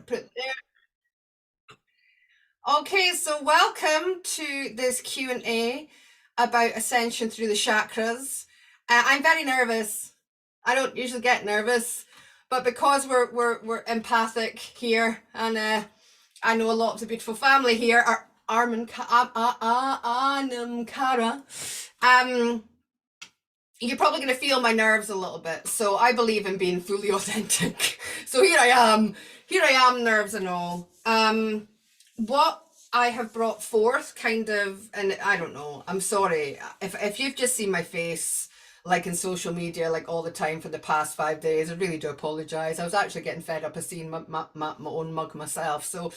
put there. Okay, so welcome to this Q&A about Ascension Through the Chakras. I'm very nervous. I don't usually get nervous, but because we're empathic here, and I know a lot of the beautiful family here are Armin Anam Kara. You're probably going to feel my nerves a little bit. So I believe in being fully authentic. So here I am, nerves and all. What I have brought forth kind of, and I don't know, I'm sorry. If you've just seen my face, like in social media, like all the time for the past 5 days, I really do apologize. I was actually getting fed up of seeing my own mug myself. So,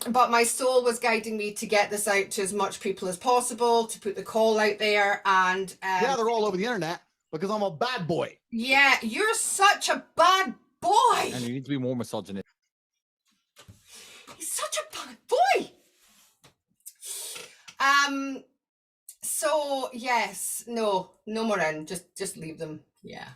but my soul was guiding me to get this out to as much people as possible, to put the call out there. And yeah, they're all over the internet because I'm a bad boy. Yeah, you're such a bad boy. And you need to be more misogynistic. He's such a bad boy. So yes, no more in. Just leave them. Yeah.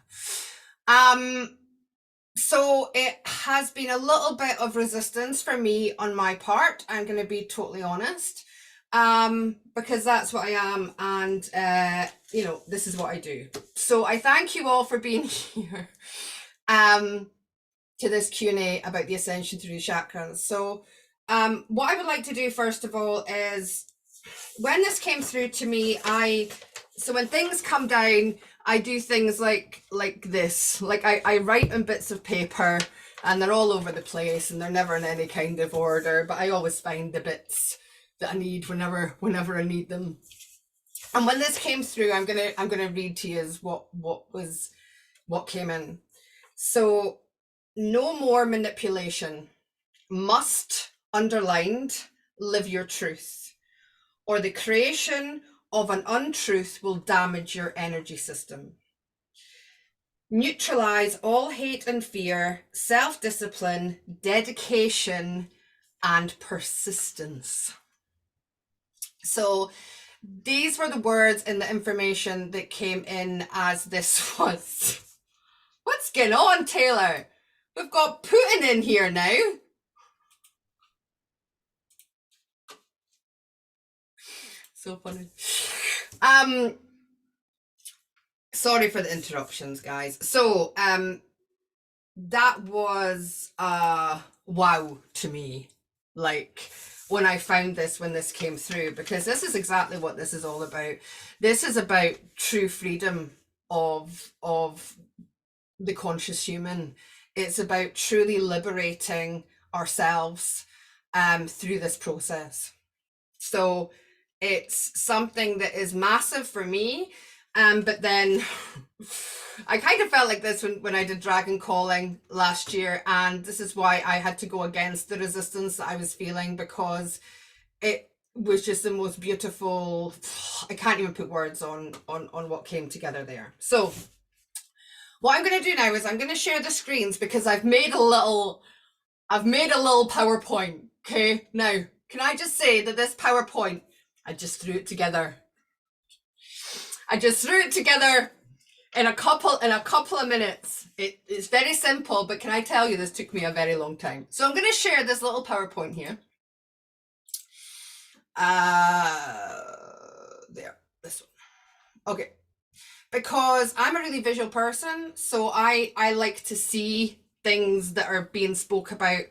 So it has been a little bit of resistance for me on my part. I'm going to be totally honest. Because that's what I am, and this is what I do. So I thank you all for being here. To this Q&A about the Ascension Through the Chakras. So what I would like to do first of all is, when this came through to me, so when things come down, I do things like this. Like I write on bits of paper, and they're all over the place, and they're never in any kind of order, but I always find the bits that I need whenever I need them. And when this came through, I'm gonna read to you what came in. So, no more manipulation. Must, underlined, live your truth, or the creation of an untruth will damage your energy system. Neutralize all hate and fear, self-discipline, dedication, and persistence. So these were the words in the information that came in as this was. What's going on, Taylor? We've got Putin in here now. So funny. Sorry for the interruptions, guys. So that was wow to me. Like when I found this, when this came through, because this is exactly what this is all about. This is about true freedom of the conscious human. It's about truly liberating ourselves through this process. So it's something that is massive for me. But then I kind of felt like this when I did Dragon Calling last year, and this is why I had to go against the resistance that I was feeling, because it was just the most beautiful, I can't even put words on what came together there. So what I'm going to do now is I'm going to share the screens, because I've made a little PowerPoint. Okay, now can I just say that this PowerPoint, I just threw it together. In a couple of minutes. It's very simple, but can I tell you, this took me a very long time. So I'm going to share this little PowerPoint here. There, this one. Okay. Because I'm a really visual person, so I like to see things that are being spoke about.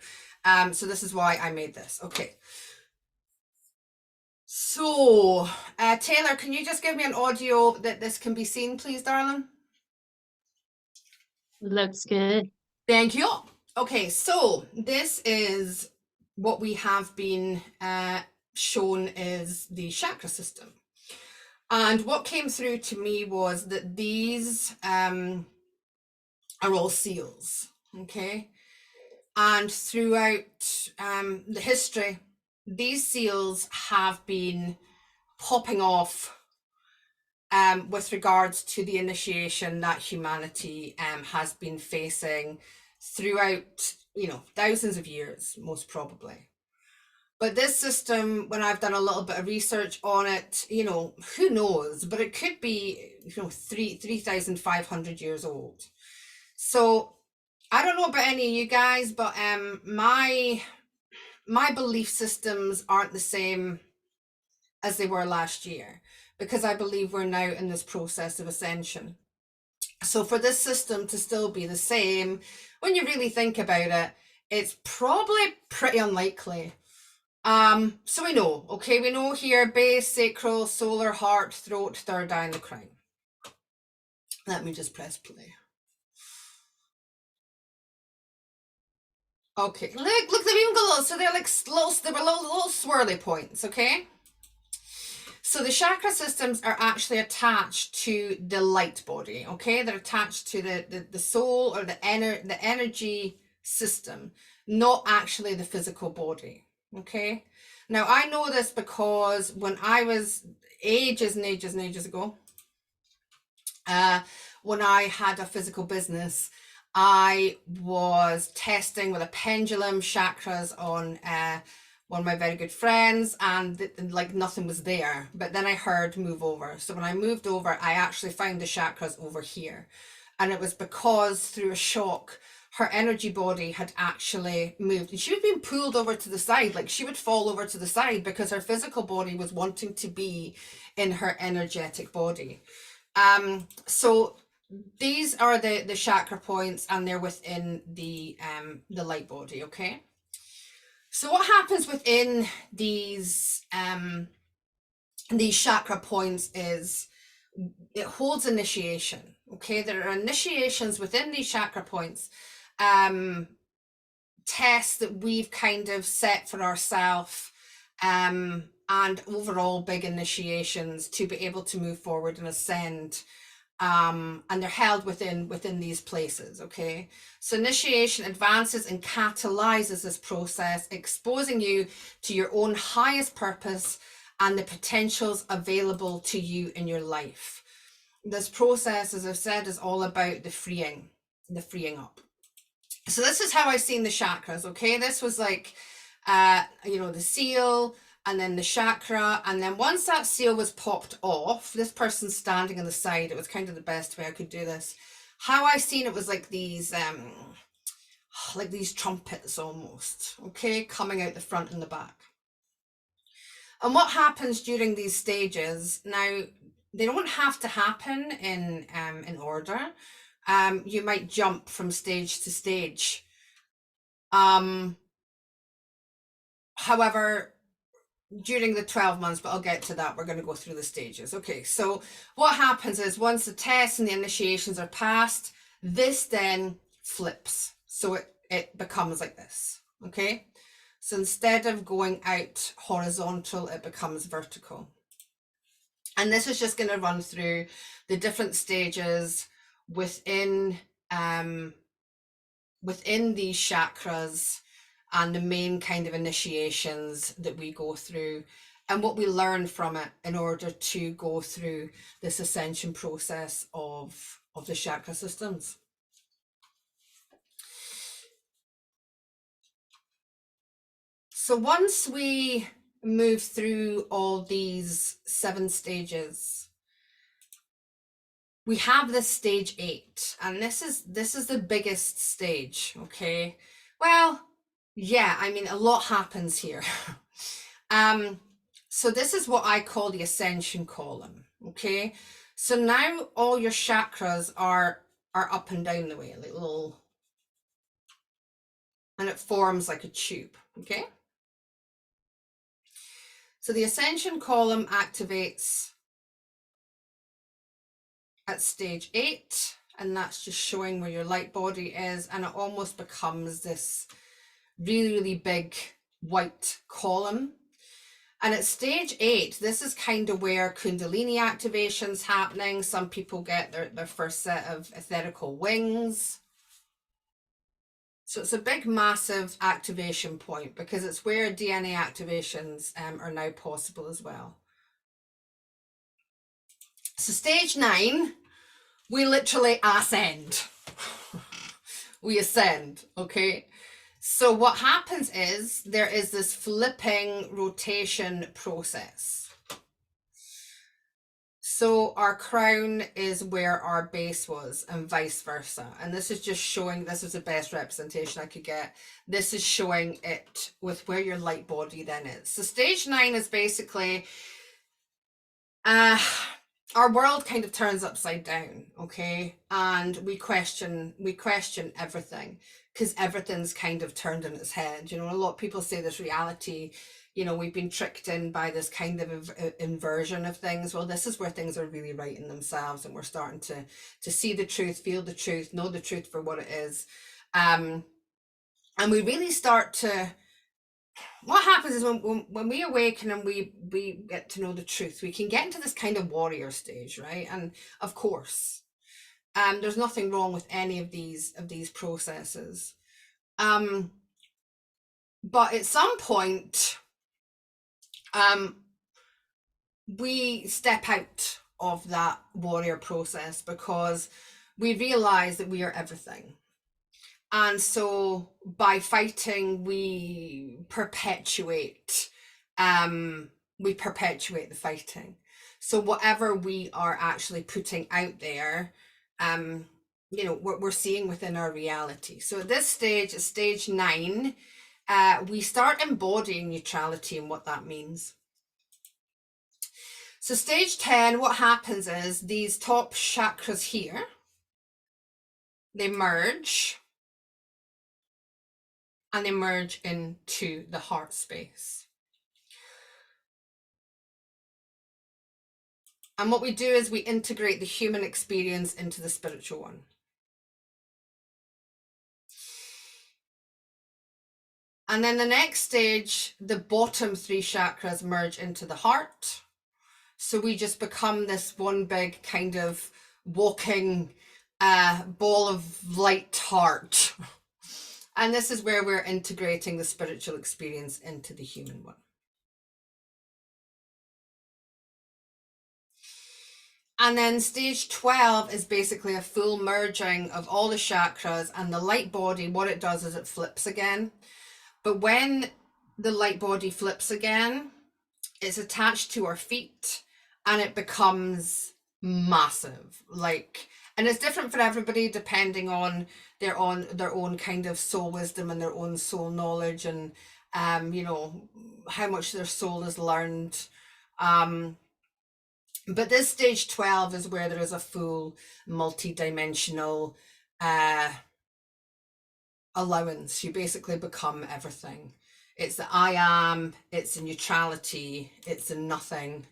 So this is why I made this. Okay. So, Taylor, can you just give me an audio that this can be seen, please, darling? Looks good. Thank you. Okay, so this is what we have been shown is the chakra system. And what came through to me was that these are all seals, okay? And throughout the history, these seals have been popping off with regards to the initiation that humanity has been facing throughout, thousands of years, most probably. But this system, when I've done a little bit of research on it, who knows, but it could be, 3,500 years old. So I don't know about any of you guys, but my belief systems aren't the same as they were last year, because I believe we're now in this process of ascension. So for this system to still be the same, when you really think about it, it's probably pretty unlikely. So we know, okay, we know here: base, sacral, solar, heart, throat, third eye, and the crown. Let me just press play. Okay, look, they've even got little, so they're like they were little swirly points, okay? So the chakra systems are actually attached to the light body, okay? They're attached to the soul, or the energy system, not actually the physical body, okay? Now, I know this because when I was ages and ages and ages ago, when I had a physical business, I was testing with a pendulum chakras on one of my very good friends, and like nothing was there. But then I heard move over. So when I moved over, I actually found the chakras over here. And it was because through a shock, her energy body had actually moved, and she had been pulled over to the side. Like, she would fall over to the side because her physical body was wanting to be in her energetic body. So these are the chakra points, and they're within the light body, okay? So what happens within these chakra points is it holds initiation, okay? There are initiations within these chakra points, tests that we've kind of set for ourselves, and overall big initiations to be able to move forward and ascend. And they're held within these places, okay? So initiation advances and catalyzes this process, exposing you to your own highest purpose and the potentials available to you in your life. This process, as I've said, is all about the freeing up. So this is how I've seen the chakras, okay? This was like, the seal, and then the chakra, and then once that seal was popped off, this person's standing on the side. It was kind of the best way I could do this. How I seen it was like these trumpets almost, okay, coming out the front and the back. And what happens during these stages, now they don't have to happen in order. You might jump from stage to stage. However, during the 12 months, but I'll get to that, we're going to go through the stages. Okay, so what happens is once the tests and the initiations are passed, this then flips. So it becomes like this, okay? So instead of going out horizontal, it becomes vertical. And this is just going to run through the different stages within these chakras, and the main kind of initiations that we go through, and what we learn from it in order to go through this ascension process of the chakra systems. So once we move through all these 7 stages, we have this stage 8, and this is the biggest stage, okay? Well, yeah, I mean, a lot happens here. So this is what I call the ascension column, okay? So now all your chakras are up and down the way, like little, and it forms like a tube, okay? So the ascension column activates at stage 8, and that's just showing where your light body is, and it almost becomes this really big white column. And at stage 8, this is kind of where Kundalini activation's happening. Some people get their first set of etherical wings. So it's a big, massive activation point, because it's where DNA activations are now possible as well. So stage 9, we literally ascend. We ascend, okay? So what happens is there is this flipping rotation process. So our crown is where our base was and vice versa. And this is just showing, this is the best representation I could get. This is showing it with where your light body then is. So stage 9 is basically, our world kind of turns upside down, okay? And we question everything, because everything's kind of turned on its head. You know, a lot of people say this reality, you know, we've been tricked in by this kind of inversion of things. Well, this is where things are really right in themselves, and we're starting to see the truth, feel the truth, know the truth for what it is. And we really start to, what happens is when we awaken and we get to know the truth, we can get into this kind of warrior stage, right? And of course, there's nothing wrong with any of these processes. But at some point, we step out of that warrior process because we realize that we are everything. And so by fighting, we perpetuate the fighting. So whatever we are actually putting out there, you know, we're seeing within our reality. So at this stage, at stage 9, we start embodying neutrality and what that means. So stage 10, what happens is these top chakras here, they merge, and they merge into the heart space. And what we do is we integrate the human experience into the spiritual one. And then the next stage, the bottom 3 chakras merge into the heart. So we just become this one big kind of walking ball of light heart. And this is where we're integrating the spiritual experience into the human one. And then stage 12 is basically a full merging of all the chakras, and the light body, what it does is it flips again. But when the light body flips again, it's attached to our feet and it becomes massive. Like, and it's different for everybody depending on their own kind of soul wisdom and their own soul knowledge, and you know, how much their soul has learned. But this stage 12 is where there is a full multi-dimensional allowance. You basically become everything. It's the I am, it's a neutrality, it's a nothing.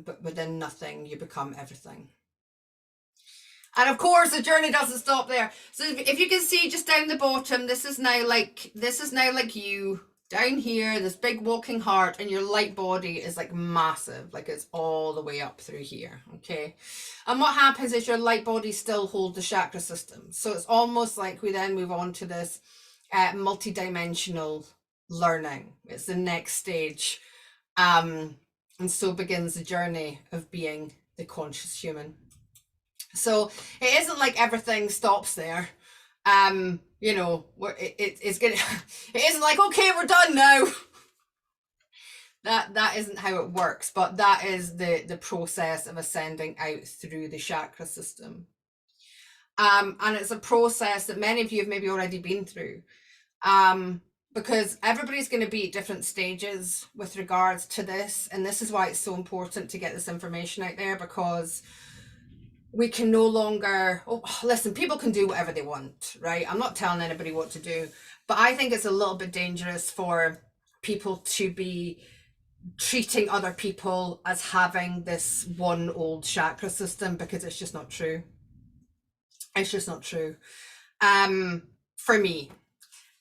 But within nothing, you become everything. And of course, the journey doesn't stop there. So if you can see just down the bottom, this is now like you down here, this big walking heart, and your light body is like massive, like it's all the way up through here. Okay. And what happens is your light body still holds the chakra system. So it's almost like we then move on to this multi-dimensional learning. It's the next stage. And so begins the journey of being the conscious human. So it isn't like everything stops there. You know, it's gonna, it isn't like, okay, we're done now. That isn't how it works, but that is the process of ascending out through the chakra system. And it's a process that many of you have maybe already been through. Because everybody's going to be at different stages with regards to this. And this is why it's so important to get this information out there, because we can no longer, listen, people can do whatever they want, right? I'm not telling anybody what to do, but I think it's a little bit dangerous for people to be treating other people as having this one old chakra system, because it's just not true. It's just not true. For me.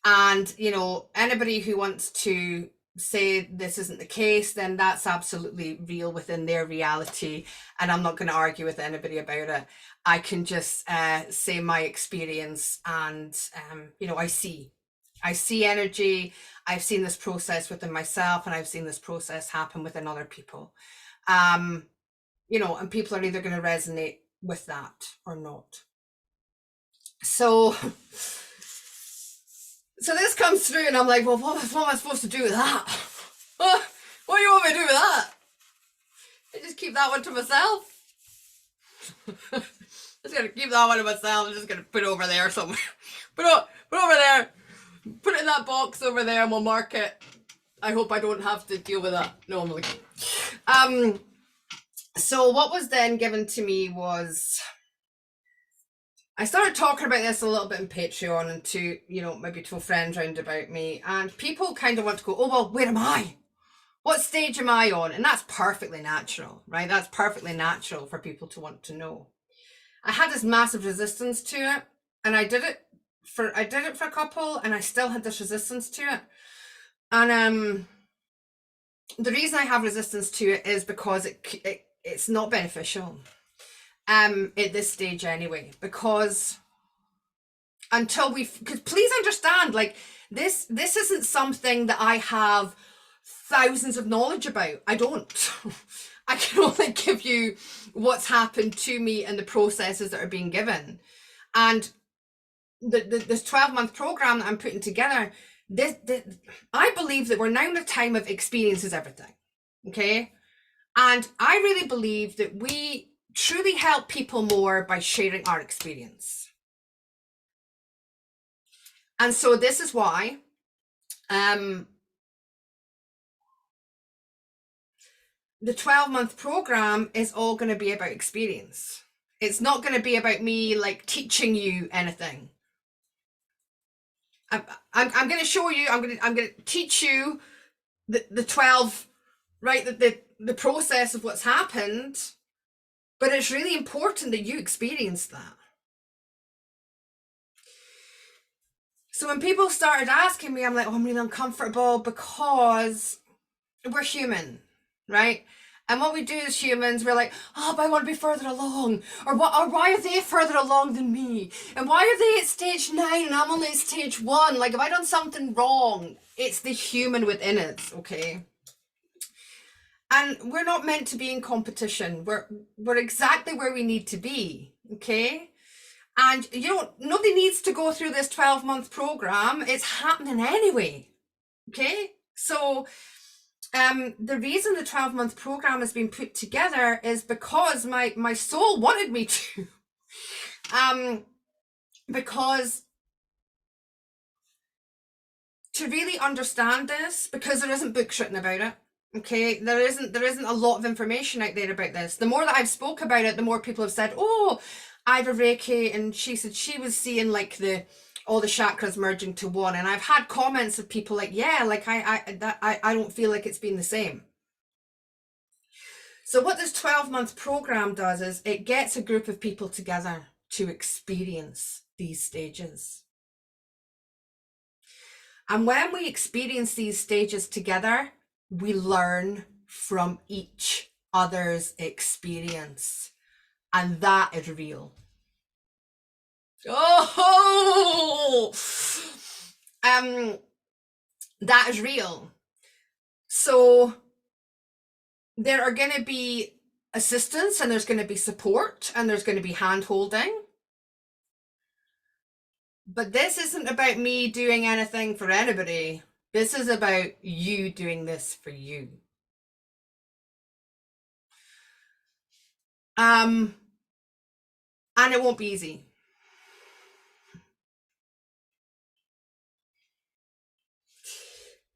And, you know, anybody who wants to say this isn't the case, then that's absolutely real within their reality. And I'm not going to argue with anybody about it. I can just say my experience, and, you know, I see energy. I've seen this process within myself, and I've seen this process happen within other people. You know, and people are either going to resonate with that or not. So this comes through, and I'm like, well, what am I supposed to do with that? What do you want me to do with that? I just keep that one to myself. Just gonna keep that one to myself. I'm just gonna put it over there somewhere. Put over there. Put it in that box over there and we'll mark it. I hope I don't have to deal with that. No, I'm like, so what was then given to me was, I started talking about this a little bit in Patreon and to, maybe to friends round about me, and people kind of want to go, oh, well, where am I? What stage am I on? And that's perfectly natural, right? That's perfectly natural for people to want to know. I had this massive resistance to it, and I did it for a couple, and I still had this resistance to it. And the reason I have resistance to it is because it's not beneficial at this stage anyway, because because please understand, like, this isn't something that I have thousands of knowledge about. I don't. I can only give you what's happened to me and the processes that are being given. And this 12-month program that I'm putting together, I believe that we're now in a time of experience is everything. Okay? And I really believe that we truly help people more by sharing our experience. And so this is why the 12-month program is all going to be about experience. It's not going to be about me like teaching you anything. I'm going to show you, I'm going to teach you the 12, right, the process of what's happened, but it's really important that you experience that. So when people started asking me, I'm like, oh, I'm really uncomfortable because we're human, right? And what we do as humans, we're like, oh, but I want to be further along. Or why are they further along than me? And why are they at stage 9 and I'm only at stage 1? Like, have I done something wrong? It's the human within us, okay? And we're not meant to be in competition. We're exactly where we need to be, okay? And nobody needs to go through this 12-month program. It's happening anyway, okay? So the reason the 12-month program has been put together is because my soul wanted me to. Because to really understand this, because there isn't books written about it, okay, there isn't a lot of information out there about this. The more that I've spoke about it, the more people have said, oh, I have a Reiki, and she said she was seeing like all the chakras merging to one. And I've had comments of people like, yeah, like I don't feel like it's been the same. So what this 12-month program does is it gets a group of people together to experience these stages. And when we experience these stages together, we learn from each other's experience. And that is real. Oh, that is real. So there are going to be assistance, and there's going to be support, and there's going to be hand holding. But this isn't about me doing anything for anybody. This is about you doing this for you. And it won't be easy.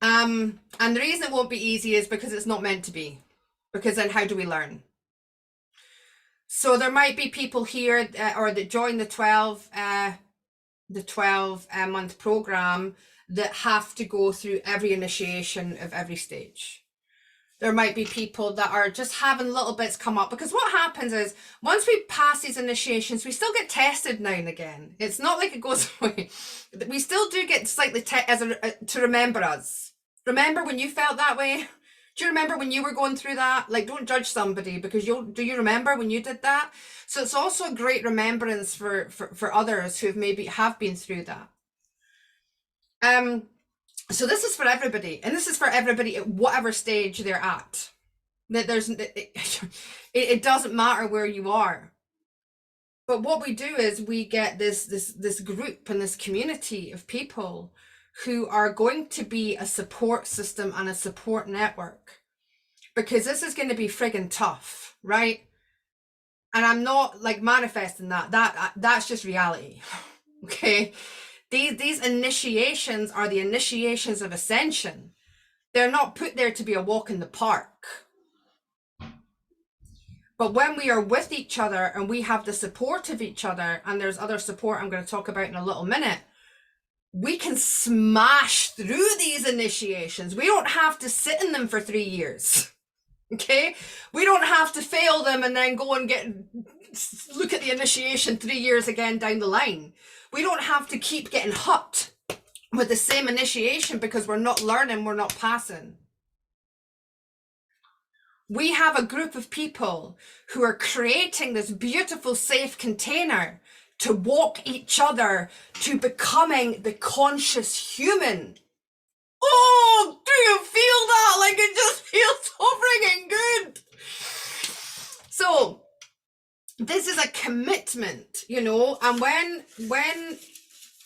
And the reason it won't be easy is because it's not meant to be. Because then how do we learn? So there might be people here or that join the 12-month program that have to go through every initiation of every stage. There might be people that are just having little bits come up, because what happens is once we pass these initiations, we still get tested now and again. It's not like it goes away. We still do get slightly to remember us. Remember when you felt that way? Do you remember when you were going through that? Like, don't judge somebody, because do you remember when you did that? So it's also a great remembrance for others who have been through that. So this is for everybody, and this is for everybody at whatever stage they're at. It doesn't matter where you are. But what we do is we get this group and this community of people who are going to be a support system and a support network because this is going to be friggin' tough, right? And I'm not like manifesting that's just reality. Okay, these initiations are the initiations of ascension. They're not put there to be a walk in the park. But when we are with each other and we have the support of each other, and there's other support I'm going to talk about in a little minute, we can smash through these initiations. We don't have to sit in them for 3 years. Okay, we don't have to fail them and then go and look at the initiation 3 years again down the line. We don't have to keep getting hut with the same initiation because we're not learning, we're not passing. We have a group of people who are creating this beautiful safe container to walk each other to becoming the conscious human. Oh, do you feel that? Like, it just feels so freaking good. So this is a commitment, you know, and when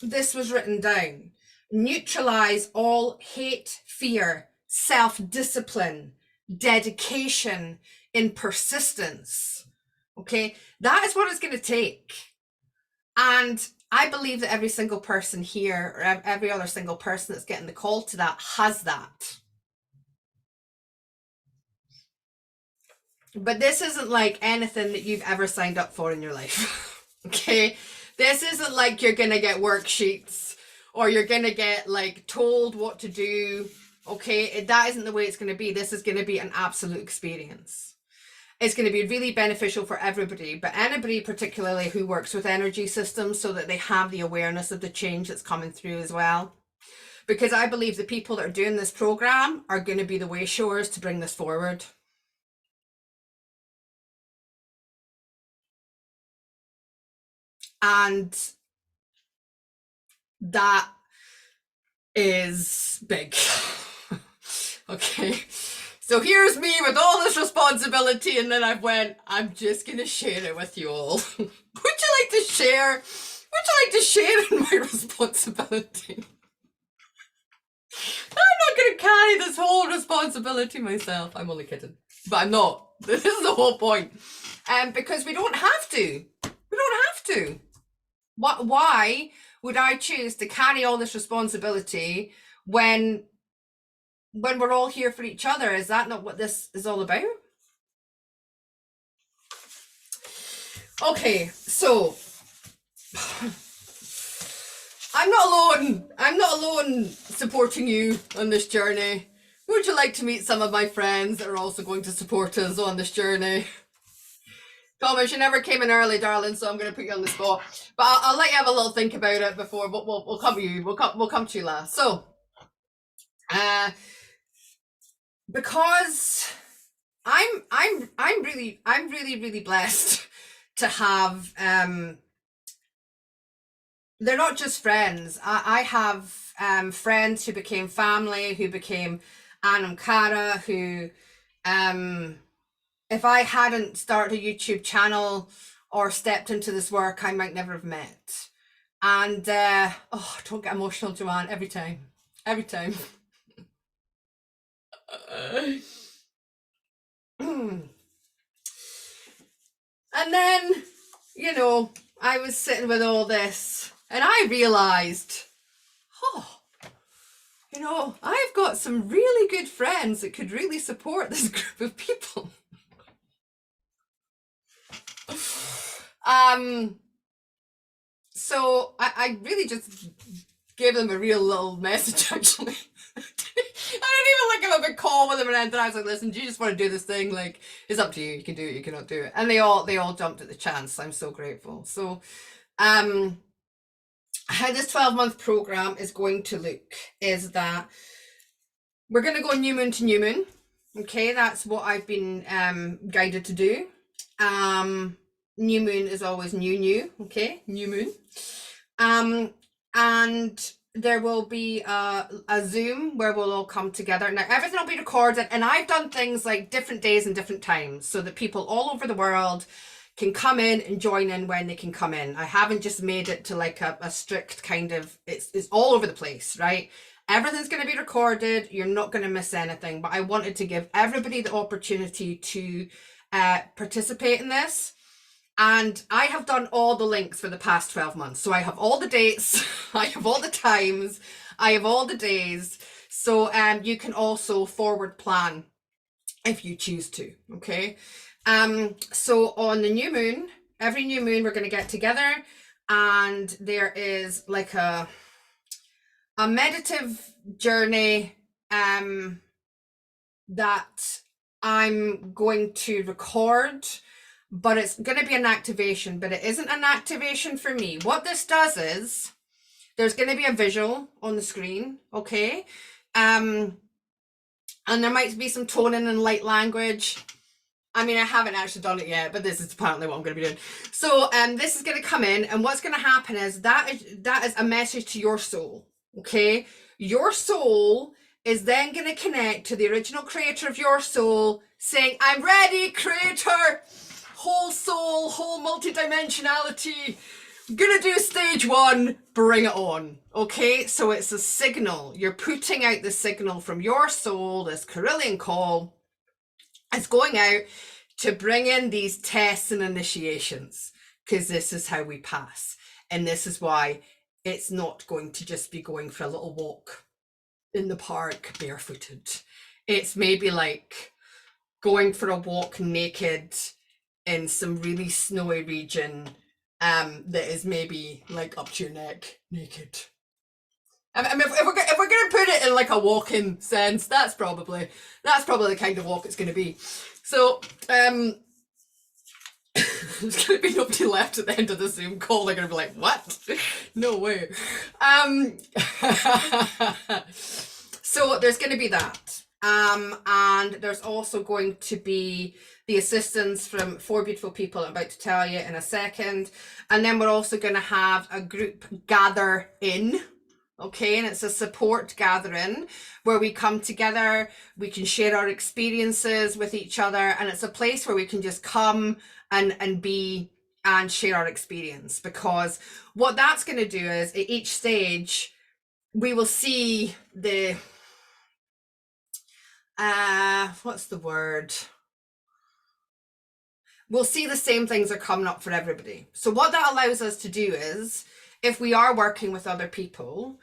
this was written down, neutralize all hate, fear, self-discipline, dedication, in persistence. Okay, that is what it's going to take. And I believe that every single person here, or every other single person that's getting the call to that, has that. But this isn't like anything that you've ever signed up for in your life. Okay, this isn't like you're gonna get worksheets or you're gonna get like told what to do. Okay, that isn't the way it's going to be. This is going to be an absolute experience. It's going to be really beneficial for everybody, but anybody particularly who works with energy systems, so that they have the awareness of the change that's coming through as well. Because I believe the people that are doing this program are going to be the way showers to bring this forward. And that is big. Okay, so here's me with all this responsibility, and then I'm just gonna share it with you all. Would you like to share? Would you like to share in my responsibility? I'm not gonna carry this whole responsibility myself. I'm only kidding, but I'm not. This is the whole point. Because we don't have to. We don't have to. Why would I choose to carry all this responsibility when we're all here for each other? Is that not what this is all about? Okay, so I'm not alone. I'm not alone supporting you on this journey. Would you like to meet some of my friends that are also going to support us on this journey? Thomas, you never came in early, darling, so I'm going to put you on the spot. But I'll let you have a little think about it before. But we'll come to you. We'll come to you last. So, because I'm really blessed to have. They're not just friends. I have friends who became family, who became Anam Cara, who if I hadn't started a YouTube channel or stepped into this work, I might never have met. And oh, don't get emotional, Joanne, every time. And then, you know, I was sitting with all this and I realized, oh, you know, I've got some really good friends that could really support this group of people. So I really just gave them a real little message, actually. I didn't even like have a big call with them or anything. I was like, listen, do you just want to do this thing? Like, it's up to you. You can do it, you cannot do it. And they all jumped at the chance. I'm so grateful. So how this 12-month program is going to look is that we're going to go new moon to new moon. Okay, that's what I've been guided to do. New moon is always new. Okay, new moon. And there will be a Zoom where we'll all come together. Now, everything will be recorded, and I've done things like different days and different times so that people all over the world can come in and join in when they can come in. I haven't just made it to like a strict kind of, it's all over the place, right? Everything's going to be recorded. You're not going to miss anything. But I wanted to give everybody the opportunity to participate in this. And I have done all the links for the past 12 months. So I have all the dates, I have all the times, I have all the days. So you can also forward plan if you choose to, okay? So on the new moon, every new moon, we're going to get together, and there is like a meditative journey that I'm going to record, but it's going to be an activation, but it isn't an activation for me. What this does is there's going to be a visual on the screen, okay? And there might be some toning and light language. I mean, I haven't actually done it yet, but this is apparently what I'm going to be doing. So this is going to come in, and what's going to happen is that is a message to your soul, okay? Your soul is then going to connect to the original creator of your soul, saying, I'm ready, creator, whole soul, whole multidimensionality. I'm gonna do stage 1, bring it on. Okay, so it's a signal. You're putting out the signal from your soul, this Carillion call. It's going out to bring in these tests and initiations, because this is how we pass. And this is why it's not going to just be going for a little walk in the park barefooted. It's maybe like going for a walk naked in some really snowy region that is maybe like up to your neck naked. I mean, if we're gonna put it in like a walking sense, that's probably the kind of walk it's gonna be. So there's gonna be nobody left at the end of the Zoom call. They're gonna be like, what? No way. So there's gonna be that. And there's also going to be the assistance from 4 beautiful people I'm about to tell you in a second. And then we're also going to have a group gather in, okay? And it's a support gathering where we come together, we can share our experiences with each other, and it's a place where we can just come and be and share our experience. Because what that's going to do is at each stage, we will see the what's the word? We'll see the same things are coming up for everybody. So what that allows us to do is, if we are working with other people,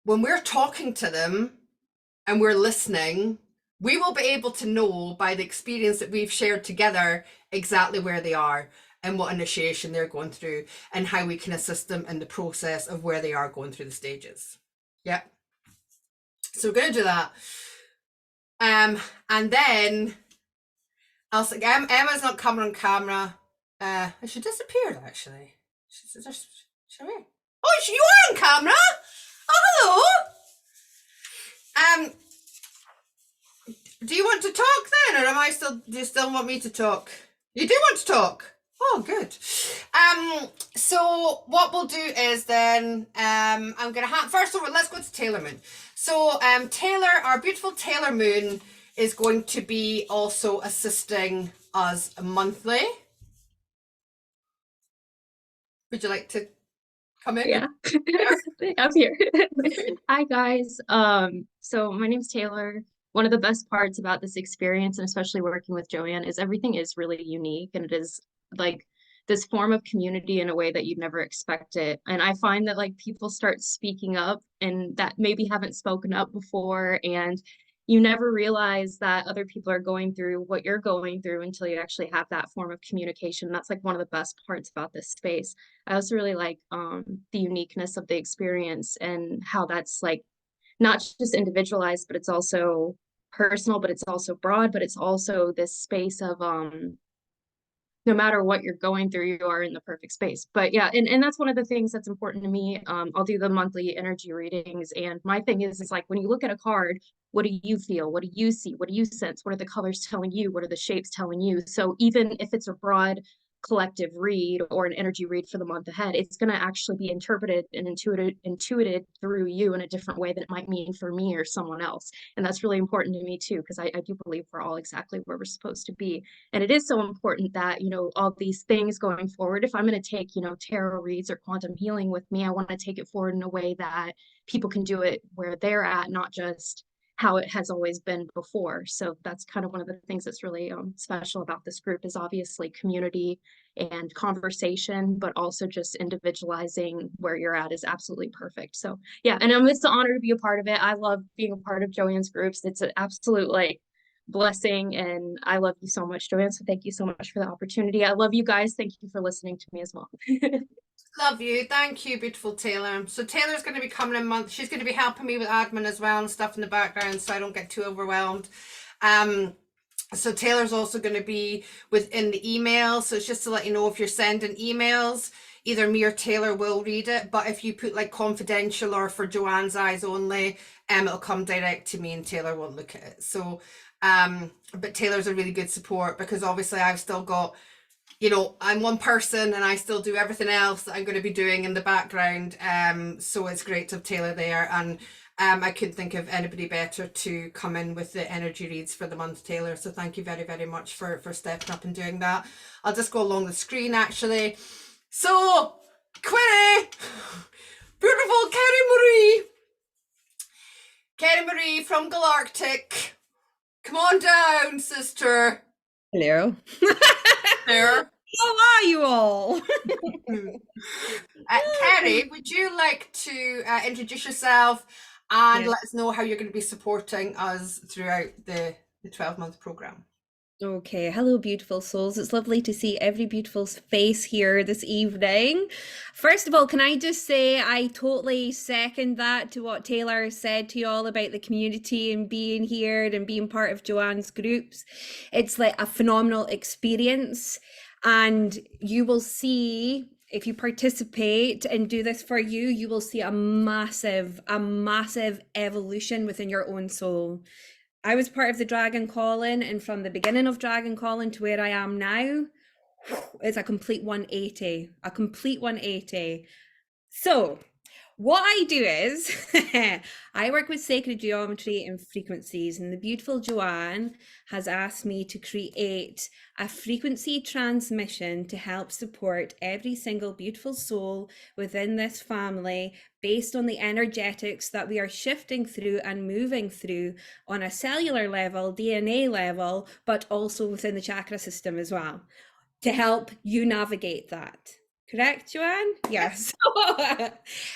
when we're talking to them and we're listening, we will be able to know by the experience that we've shared together exactly where they are and what initiation they're going through, and how we can assist them in the process of where they are going through the stages. Yeah. So we're going to do that. And then I'll say, Emma's not coming on camera. She disappeared actually. Shall we? Oh, you are on camera. Oh, hello. Do you want to talk then, or am I still? Do you still want me to talk? You do want to talk. Oh, good. So what we'll do is then I'm gonna have first of all, let's go to Taylor Moon. So Taylor, our beautiful Taylor Moon, is going to be also assisting us monthly. Would you like to come in? Yeah, I'm here. Hi guys. So my name's Taylor. One of the best parts about this experience, and especially working with Joanne, is everything is really unique, and it is like this form of community in a way that you'd never expect it. And I find that like people start speaking up and that maybe haven't spoken up before, and you never realize that other people are going through what you're going through until you actually have that form of communication. That's like one of the best parts about this space. I also really like the uniqueness of the experience and how that's like not just individualized, but it's also personal, but it's also broad, but it's also this space of no matter what you're going through, you are in the perfect space. But yeah, and that's one of the things that's important to me. I'll do the monthly energy readings, and my thing is like when you look at a card, what do you feel? What do you see? What do you sense? What are the colors telling you? What are the shapes telling you? So even if it's a broad collective read or an energy read for the month ahead, it's going to actually be interpreted and intuited through you in a different way than it might mean for me or someone else. And that's really important to me too, because I do believe we're all exactly where we're supposed to be. And it is so important that, you know, all these things going forward, if I'm going to take, you know, tarot reads or quantum healing with me, I want to take it forward in a way that people can do it where they're at, not just how it has always been before. So that's kind of one of the things that's really special about this group, is obviously community and conversation, but also just individualizing where you're at is absolutely perfect. So yeah, and it's an honor to be a part of it. I love being a part of Joanne's groups. It's an absolute like blessing, and I love you so much, Joanne. So thank you so much for the opportunity. I love you guys. Thank you for listening to me as well. Love you. Thank you, beautiful Taylor. So Taylor's going to be coming in month. She's going to be helping me with admin as well and stuff in the background, so I don't get too overwhelmed. So Taylor's also going to be within the email. So it's just to let you know, if you're sending emails, either me or Taylor will read it. But if you put like confidential or for Joanne's eyes only, it'll come direct to me and Taylor won't look at it. So, but Taylor's a really good support, because obviously I've still got, you know, I'm one person and I still do everything else that I'm going to be doing in the background. So it's great to have Taylor there. And I couldn't think of anybody better to come in with the energy reads for the month, Taylor. So thank you very, very much for stepping up and doing that. I'll just go along the screen actually. So, Query, beautiful Kerry Marie from Galarctic. Come on down, sister. Hello. There. How are you all? Kerry, would you like to introduce yourself and Yes. let us know how you're going to be supporting us throughout the 12-month program? Okay, hello, beautiful souls. It's lovely to see every beautiful face here this evening. First of all, can I just say I totally second that to what Taylor said to you all about the community and being here and being part of Joanne's groups. It's like a phenomenal experience, and you will see, if you participate and do this for you, you will see a massive evolution within your own soul. I was part of the Dragon Calling, and from the beginning of Dragon Calling to where I am now, it's a complete 180, a complete 180. So what I do is I work with sacred geometry and frequencies, and the beautiful Joanne has asked me to create a frequency transmission to help support every single beautiful soul within this family, based on the energetics that we are shifting through and moving through on a cellular level, DNA level, but also within the chakra system as well, to help you navigate that. Correct, Joanne? Yes.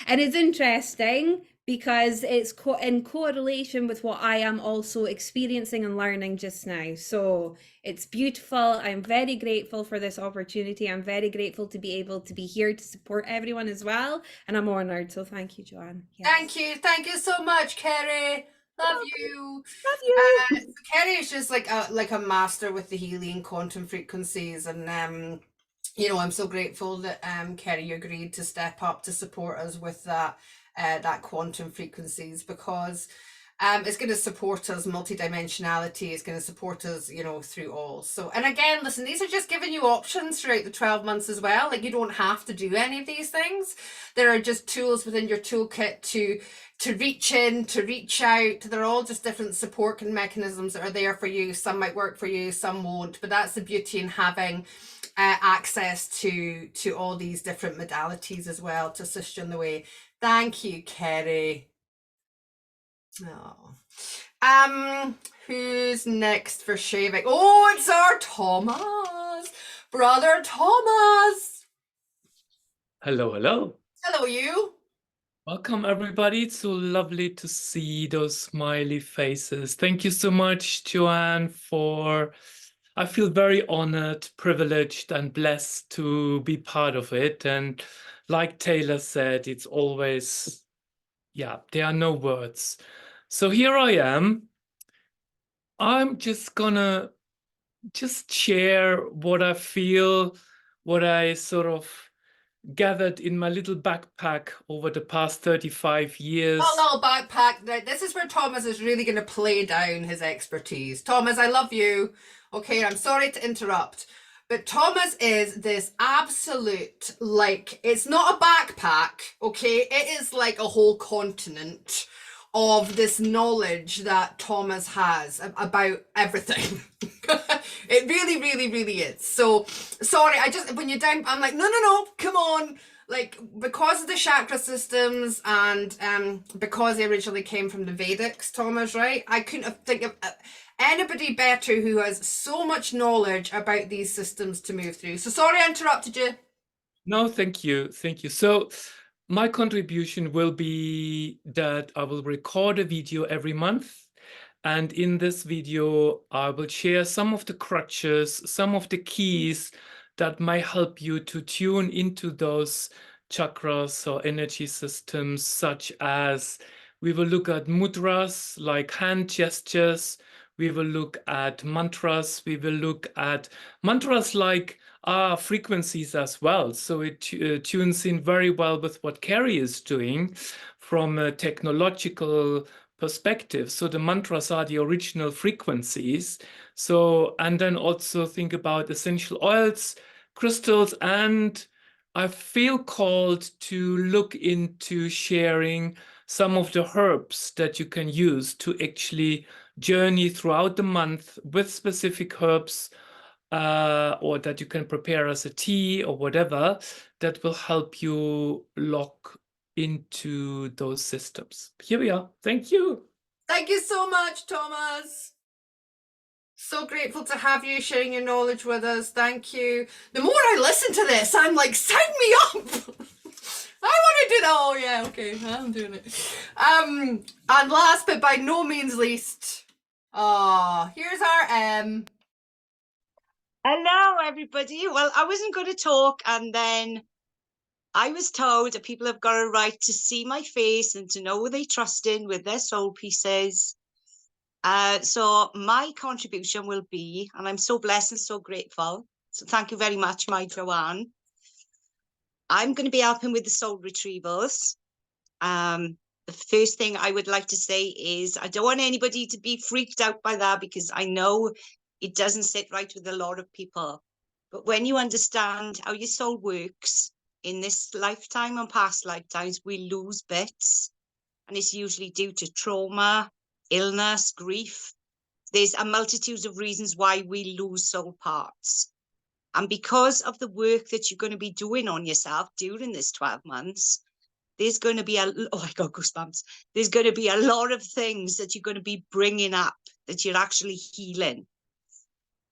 And it's interesting because it's in correlation with what I am also experiencing and learning just now. So it's beautiful. I'm very grateful for this opportunity. I'm very grateful to be able to be here to support everyone as well. And I'm honored. So thank you, Joanne. Yes. Thank you. Thank you so much, Kerry. Love you. Love you. So Kerry is just like a master with the healing quantum frequencies, and you know, I'm so grateful that Kerry, you agreed to step up to support us with that quantum frequencies, because it's going to support us multidimensionality. It's going to support us, you know, through all. So, and again, listen, these are just giving you options throughout the 12 months as well. Like, you don't have to do any of these things. There are just tools within your toolkit to reach in, to reach out. They're all just different support mechanisms that are there for you. Some might work for you, some won't. But that's the beauty in having access to all these different modalities as well to assist you in the way. Thank you, Kerry. Oh. Who's next for shaving? Oh, it's our Thomas, brother Thomas. Hello, hello. Hello, you. Welcome, everybody. It's so lovely to see those smiley faces. Thank you so much, Joanne, I feel very honored, privileged, and blessed to be part of it. And like Taylor said, it's always, yeah, there are no words. So here I am. I'm just gonna share what I feel, what I sort of gathered in my little backpack over the past 35 years. Not a little backpack. This is where Thomas is really going to play down his expertise. Thomas, I love you. Okay, I'm sorry to interrupt, But Thomas is this absolute, like, it's not a backpack, okay? It is like a whole continent of this knowledge that Thomas has about everything. It really, really, really is. So, sorry, when you're down, I'm like, no, come on. Like, because of the chakra systems and because they originally came from the Vedics, Thomas, right? I couldn't think of anybody better who has so much knowledge about these systems to move through. So sorry I interrupted you. No, thank you. Thank you. So my contribution will be that I will record a video every month. And in this video, I will share some of the crutches, some of the keys that might help you to tune into those chakras or energy systems, such as we will look at mudras, like hand gestures. We will look at mantras. We will look at mantras like frequencies as well. So it tunes in very well with what Carrie is doing from a technological perspective. So the mantras are the original frequencies. So, and then also think about essential oils, crystals, and I feel called to look into sharing some of the herbs that you can use to actually journey throughout the month with specific herbs, or that you can prepare as a tea or whatever that will help you lock into those systems. Here we are. Thank you. Thank you so much, Thomas. So grateful to have you sharing your knowledge with us. Thank you. The more I listen to this, I'm like, sign me up. I want to do that. Oh yeah, okay, I'm doing it. And last but by no means least, here's our Hello, everybody. Well, I wasn't going to talk, and then I was told that people have got a right to see my face and to know who they trust in with their soul pieces. So my contribution will be, and I'm so blessed and so grateful. So thank you very much, my Joanne. I'm going to be helping with the soul retrievals. The first thing I would like to say is I don't want anybody to be freaked out by that, because I know it doesn't sit right with a lot of people. But when you understand how your soul works in this lifetime and past lifetimes, we lose bits. And it's usually due to trauma, illness, grief. There's a multitude of reasons why we lose soul parts. And because of the work that you're going to be doing on yourself during this 12 months, there's going to be I got goosebumps. There's going to be a lot of things that you're going to be bringing up that you're actually healing.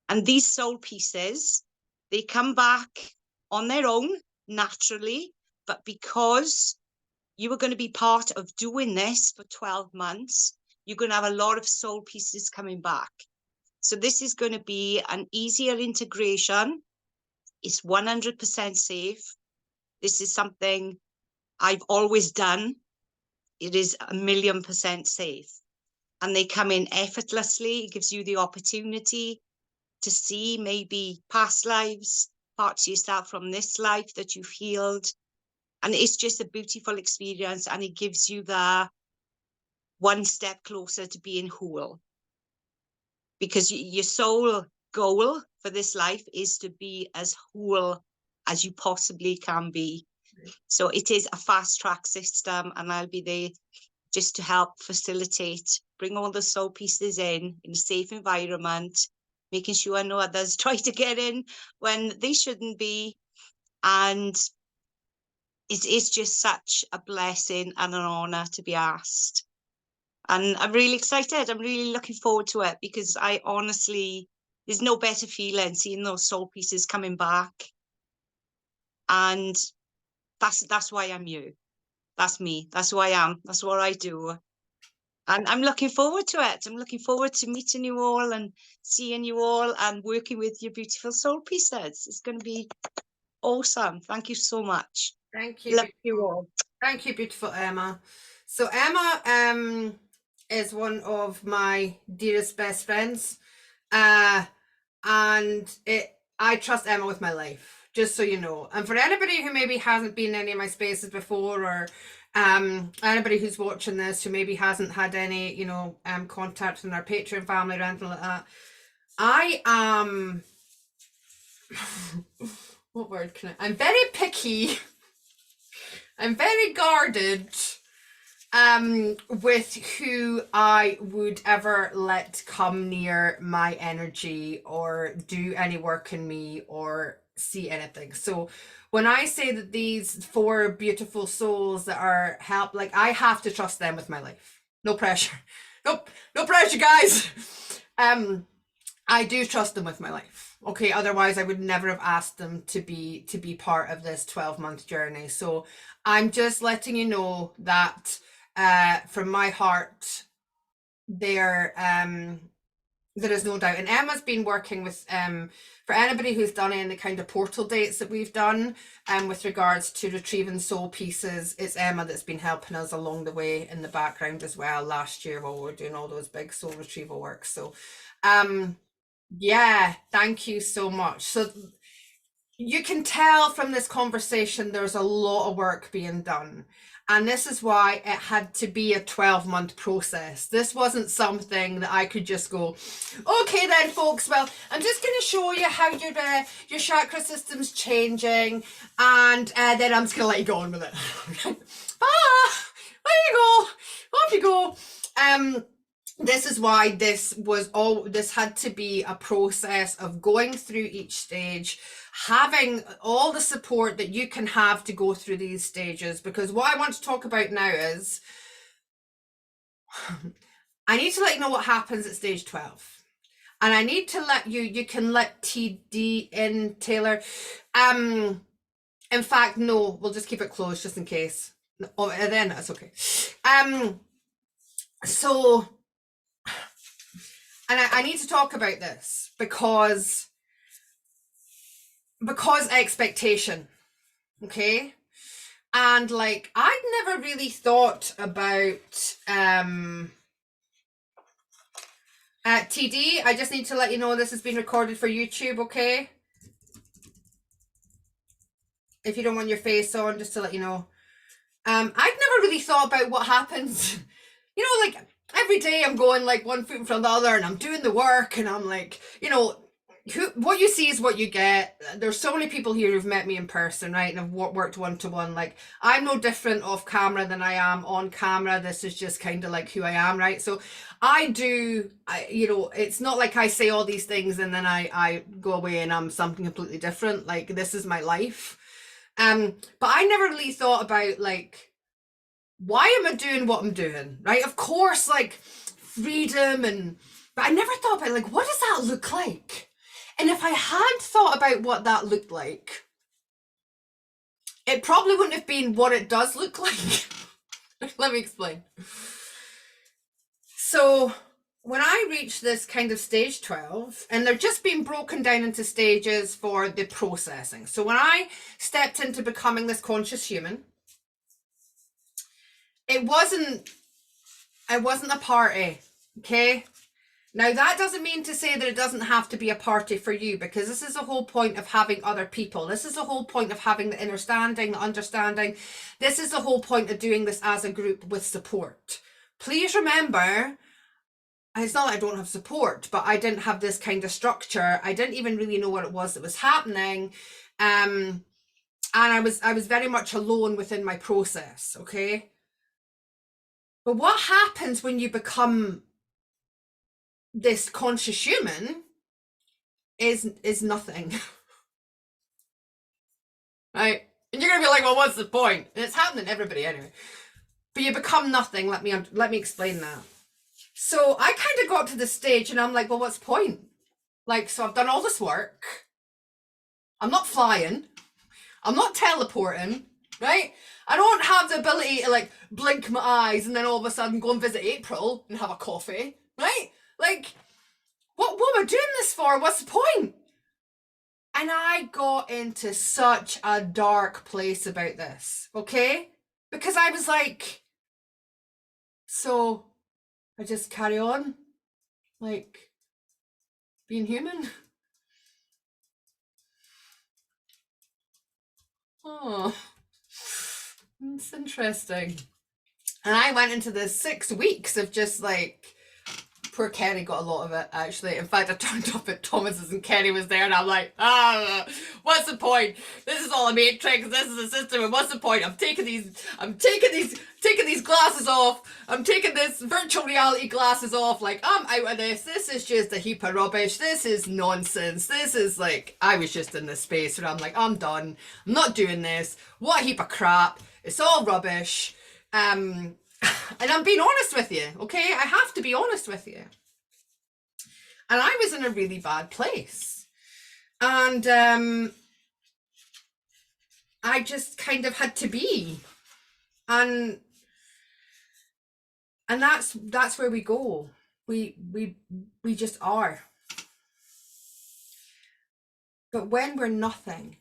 And these soul pieces, they come back on their own naturally, but because you are going to be part of doing this for 12 months, you're going to have a lot of soul pieces coming back. So this is going to be an easier integration. It's 100% safe. This is something I've always done. It is 1,000,000% safe. And they come in effortlessly. It gives you the opportunity to see maybe past lives, parts of yourself from this life that you've healed. And it's just a beautiful experience. And it gives you the one step closer to being whole. Because your soul goal for this life is to be as whole as you possibly can be. So it is a fast track system, and I'll be there just to help facilitate, bring all the soul pieces in a safe environment, making sure no others try to get in when they shouldn't be. And it is just such a blessing and an honor to be asked. And I'm really excited. I'm really looking forward to it, because I honestly, there's no better feeling seeing those soul pieces coming back. And that's why I'm you. That's me. That's who I am. That's what I do. And I'm looking forward to it. I'm looking forward to meeting you all and seeing you all and working with your beautiful soul pieces. It's going to be awesome. Thank you so much. Thank you. Love you all. Thank you, beautiful Emma. So Emma is one of my dearest best friends, and I trust Emma with my life, just so you know. And for anybody who maybe hasn't been in any of my spaces before, or anybody who's watching this who maybe hasn't had any, contact in our Patreon family or anything like that, I am what word can I'm very picky. I'm very guarded with who I would ever let come near my energy or do any work in me or see anything. So when I say that these 4 beautiful souls that are like, I have to trust them with my life. No pressure. Nope, no pressure, guys. I do trust them with my life. Okay, otherwise I would never have asked them to be part of this 12-month journey. So I'm just letting you know that from my heart, there is no doubt. And Emma's been working with for anybody who's done any kind of portal dates that we've done with regards to retrieving soul pieces, it's Emma that's been helping us along the way in the background as well last year while we were doing all those big soul retrieval work. So yeah, thank you so much. So you can tell from this conversation there's a lot of work being done. And this is why it had to be a 12-month process. This wasn't something that I could just go, okay then folks, well, I'm just going to show you how your chakra system's changing, and then I'm just going to let you go on with it. There you go. Off you go. This is why this had to be a process of going through each stage, having all the support that you can have to go through these stages. Because what I want to talk about now is I need to let you know what happens at stage 12. And I need to let you can let TD in, Taylor. In fact, no, we'll just keep it closed just in case. Oh, then that's okay. So, and I need to talk about this because expectation, okay? And like, I'd never really thought about TD, I just need to let you know this has been recorded for YouTube, okay? If you don't want your face on, just to let you know. I'd never really thought about what happens. You know, like every day I'm going like one foot in front of the other and I'm doing the work and I'm like, you know, what you see is what you get. There's so many people here who've met me in person, right? And have worked one-to-one. Like, I'm no different off camera than I am on camera. This is just kind of like who I am, right? So you know, it's not like I say all these things and then I go away and I'm something completely different. Like, this is my life. But I never really thought about like, why am I doing what I'm doing, right? Of course, like freedom but I never thought about like, what does that look like? And if I had thought about what that looked like, it probably wouldn't have been what it does look like. Let me explain. So when I reached this kind of stage 12, and they're just being broken down into stages for the processing. So when I stepped into becoming this conscious human, it wasn't a party, okay? Now, that doesn't mean to say that it doesn't have to be a party for you, because this is the whole point of having other people. This is the whole point of having the understanding. This is the whole point of doing this as a group with support. Please remember, it's not that I don't have support, but I didn't have this kind of structure. I didn't even really know what it was that was happening. And I was very much alone within my process, okay? But what happens when you become this conscious human is nothing. Right? And you're gonna be like, well, what's the point? And it's happening to everybody anyway. But you become nothing. Let me explain that. So I kind of got to the stage and I'm like, well, what's the point? Like, so I've done all this work. I'm not flying. I'm not teleporting, right? I don't have the ability to like blink my eyes and then all of a sudden go and visit April and have a coffee, right? Like, what am I doing this for? What's the point? And I got into such a dark place about this, okay? Because I was like, so I just carry on, like, being human? Oh, it's interesting. And I went into this 6 weeks of just like Poor Kenny got a lot of it, actually. In fact, I turned up at Thomas's and Kenny was there, and I'm like, what's the point? This is all a matrix. This is a system, and what's the point? I'm taking these glasses off. I'm taking this virtual reality glasses off. Like, I'm out of this. This is just a heap of rubbish. This is nonsense. This is like, I was just in this space where I'm like, I'm done. I'm not doing this. What a heap of crap. It's all rubbish. And I'm being honest with you, okay? I have to be honest with you. And I was in a really bad place. And I just kind of had to be. And that's where we go. We just are. But when we're nothing,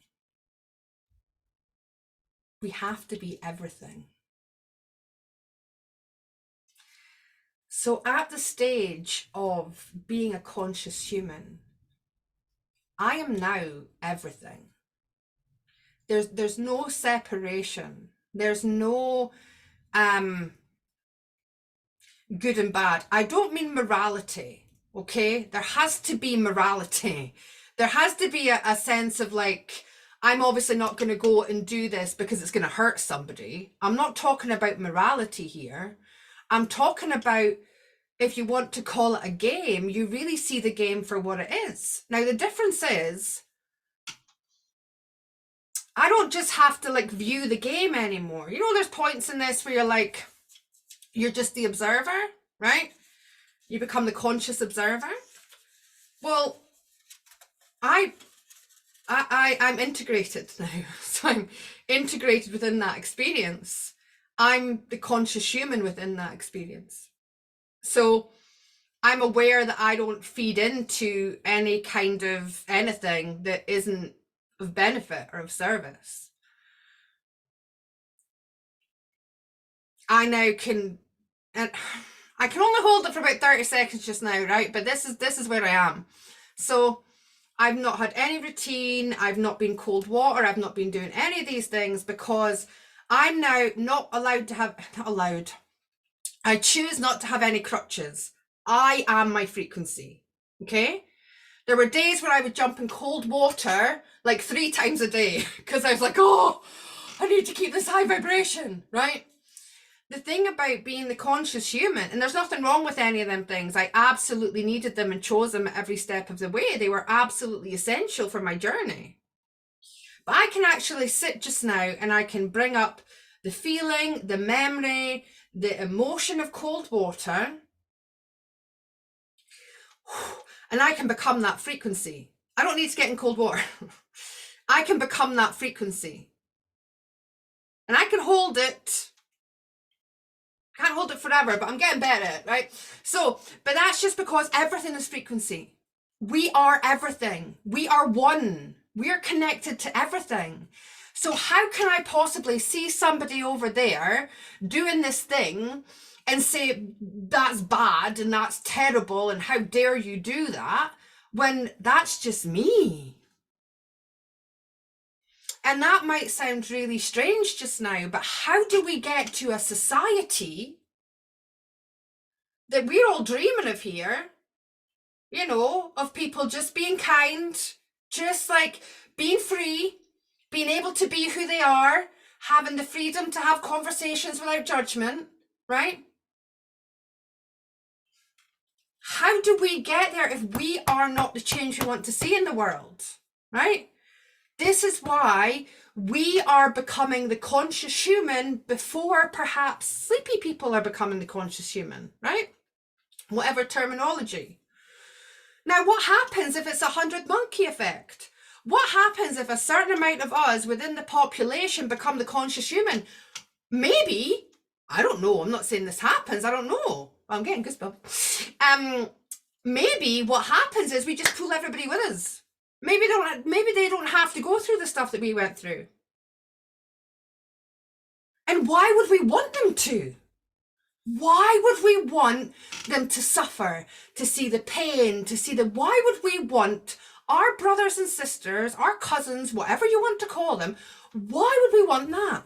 we have to be everything. So at the stage of being a conscious human, I am now everything. There's no separation. There's no good and bad. I don't mean morality, okay? There has to be morality. There has to be a sense of like, I'm obviously not going to go and do this because it's going to hurt somebody. I'm not talking about morality here. I'm talking about, if you want to call it a game, you really see the game for what it is. Now, the difference is, I don't just have to like view the game anymore. You know, there's points in this where you're like, you're just the observer, right? You become the conscious observer. Well, I'm integrated now. So I'm integrated within that experience. I'm the conscious human within that experience. So I'm aware that I don't feed into any kind of anything that isn't of benefit or of service. I now can, and I can only hold it for about 30 seconds just now, right? But this is where I am. So I've not had any routine. I've not been cold water. I've not been doing any of these things because I'm now not allowed to have, not allowed. I choose not to have any crutches. I am my frequency, okay? There were days where I would jump in cold water like 3 times a day because I was like, oh, I need to keep this high vibration, right? The thing about being the conscious human, and there's nothing wrong with any of them things. I absolutely needed them and chose them at every step of the way. They were absolutely essential for my journey. But I can actually sit just now and I can bring up the feeling, the memory, the emotion of cold water, and I can become that frequency. I don't need to get in cold water. I can become that frequency. And I can hold it. Can't hold it forever, but I'm getting better at it, right? So, but that's just because everything is frequency. We are everything. We are one. We are connected to everything. So how can I possibly see somebody over there doing this thing and say that's bad and that's terrible and how dare you do that when that's just me? And that might sound really strange just now, but how do we get to a society that we're all dreaming of here, you know, of people just being kind, just like being free, being able to be who they are, having the freedom to have conversations without judgment, right? How do we get there if we are not the change we want to see in the world, right? This is why we are becoming the conscious human before perhaps sleepy people are becoming the conscious human, right? Whatever terminology. Now, what happens if it's a 100 monkey effect? What happens if a certain amount of us within the population become the conscious human? Maybe, I don't know, I'm not saying this happens, I don't know. I'm getting goosebumps. Maybe what happens is we just pull everybody with us. Maybe they don't have to go through the stuff that we went through. And why would we want them to? Why would we want them to suffer, to see the pain, why would we want our brothers and sisters, our cousins, whatever you want to call them, why would we want that?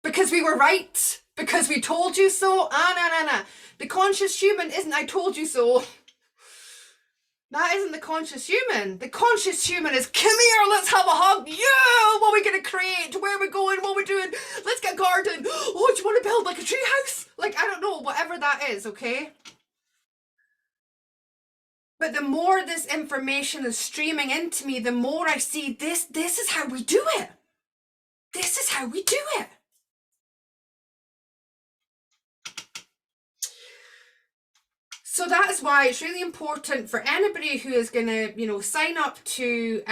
Because we were right, because we told you so. Nah. The conscious human isn't I told you so. That isn't the conscious human. The conscious human is, come here, let's have a hug. Yeah, what are we going to create? Where are we going? What are we doing? Let's get a garden. Oh, do you want to build like a tree house? Like, I don't know, whatever that is, okay? But the more this information is streaming into me, the more I see this is how we do it. This is how we do it. So that is why it's really important for anybody who is going to, sign up to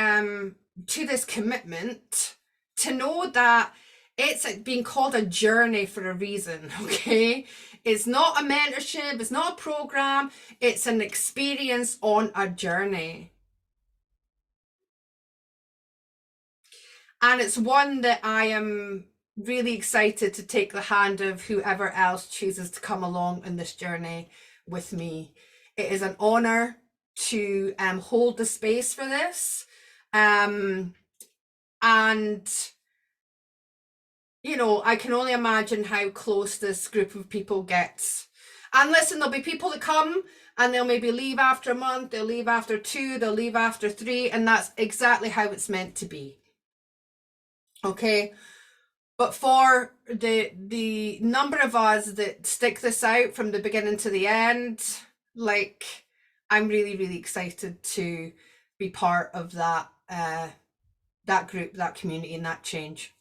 this commitment to know that it's being called a journey for a reason, okay? It's not a mentorship, it's not a program, it's an experience on a journey. And it's one that I am really excited to take the hand of whoever else chooses to come along in this journey with me. It is an honor to hold the space for this. And I can only imagine how close this group of people gets. And listen, there'll be people that come and they'll maybe leave after a month, they'll leave after 2, they'll leave after 3, and that's exactly how it's meant to be. Okay, but for the number of us that stick this out from the beginning to the end, like, I'm really, really excited to be part of that that group, that community, and that change.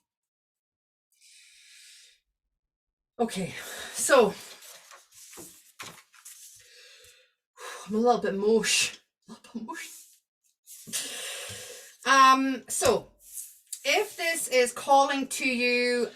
Okay, so I'm a little bit mosh. So if this is calling to you,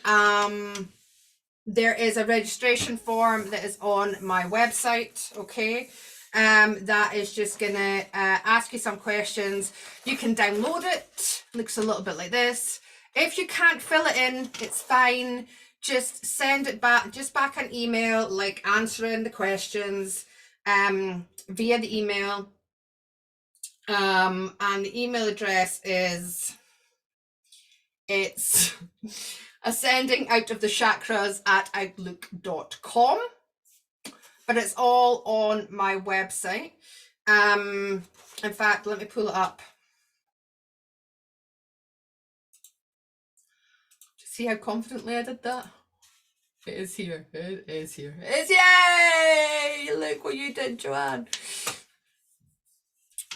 there is a registration form that is on my website, okay? That is just gonna ask you some questions. You can download it. Looks a little bit like this. If you can't fill it in, it's fine. Just send it back, back an email, like answering the questions via the email. And the email address is, it's ascendingoutofthechakras@outlook.com, but it's all on my website. In fact, let me pull it up. See how confidently I did that? It is here. It is here. It's, yay! Look what you did, Joanne.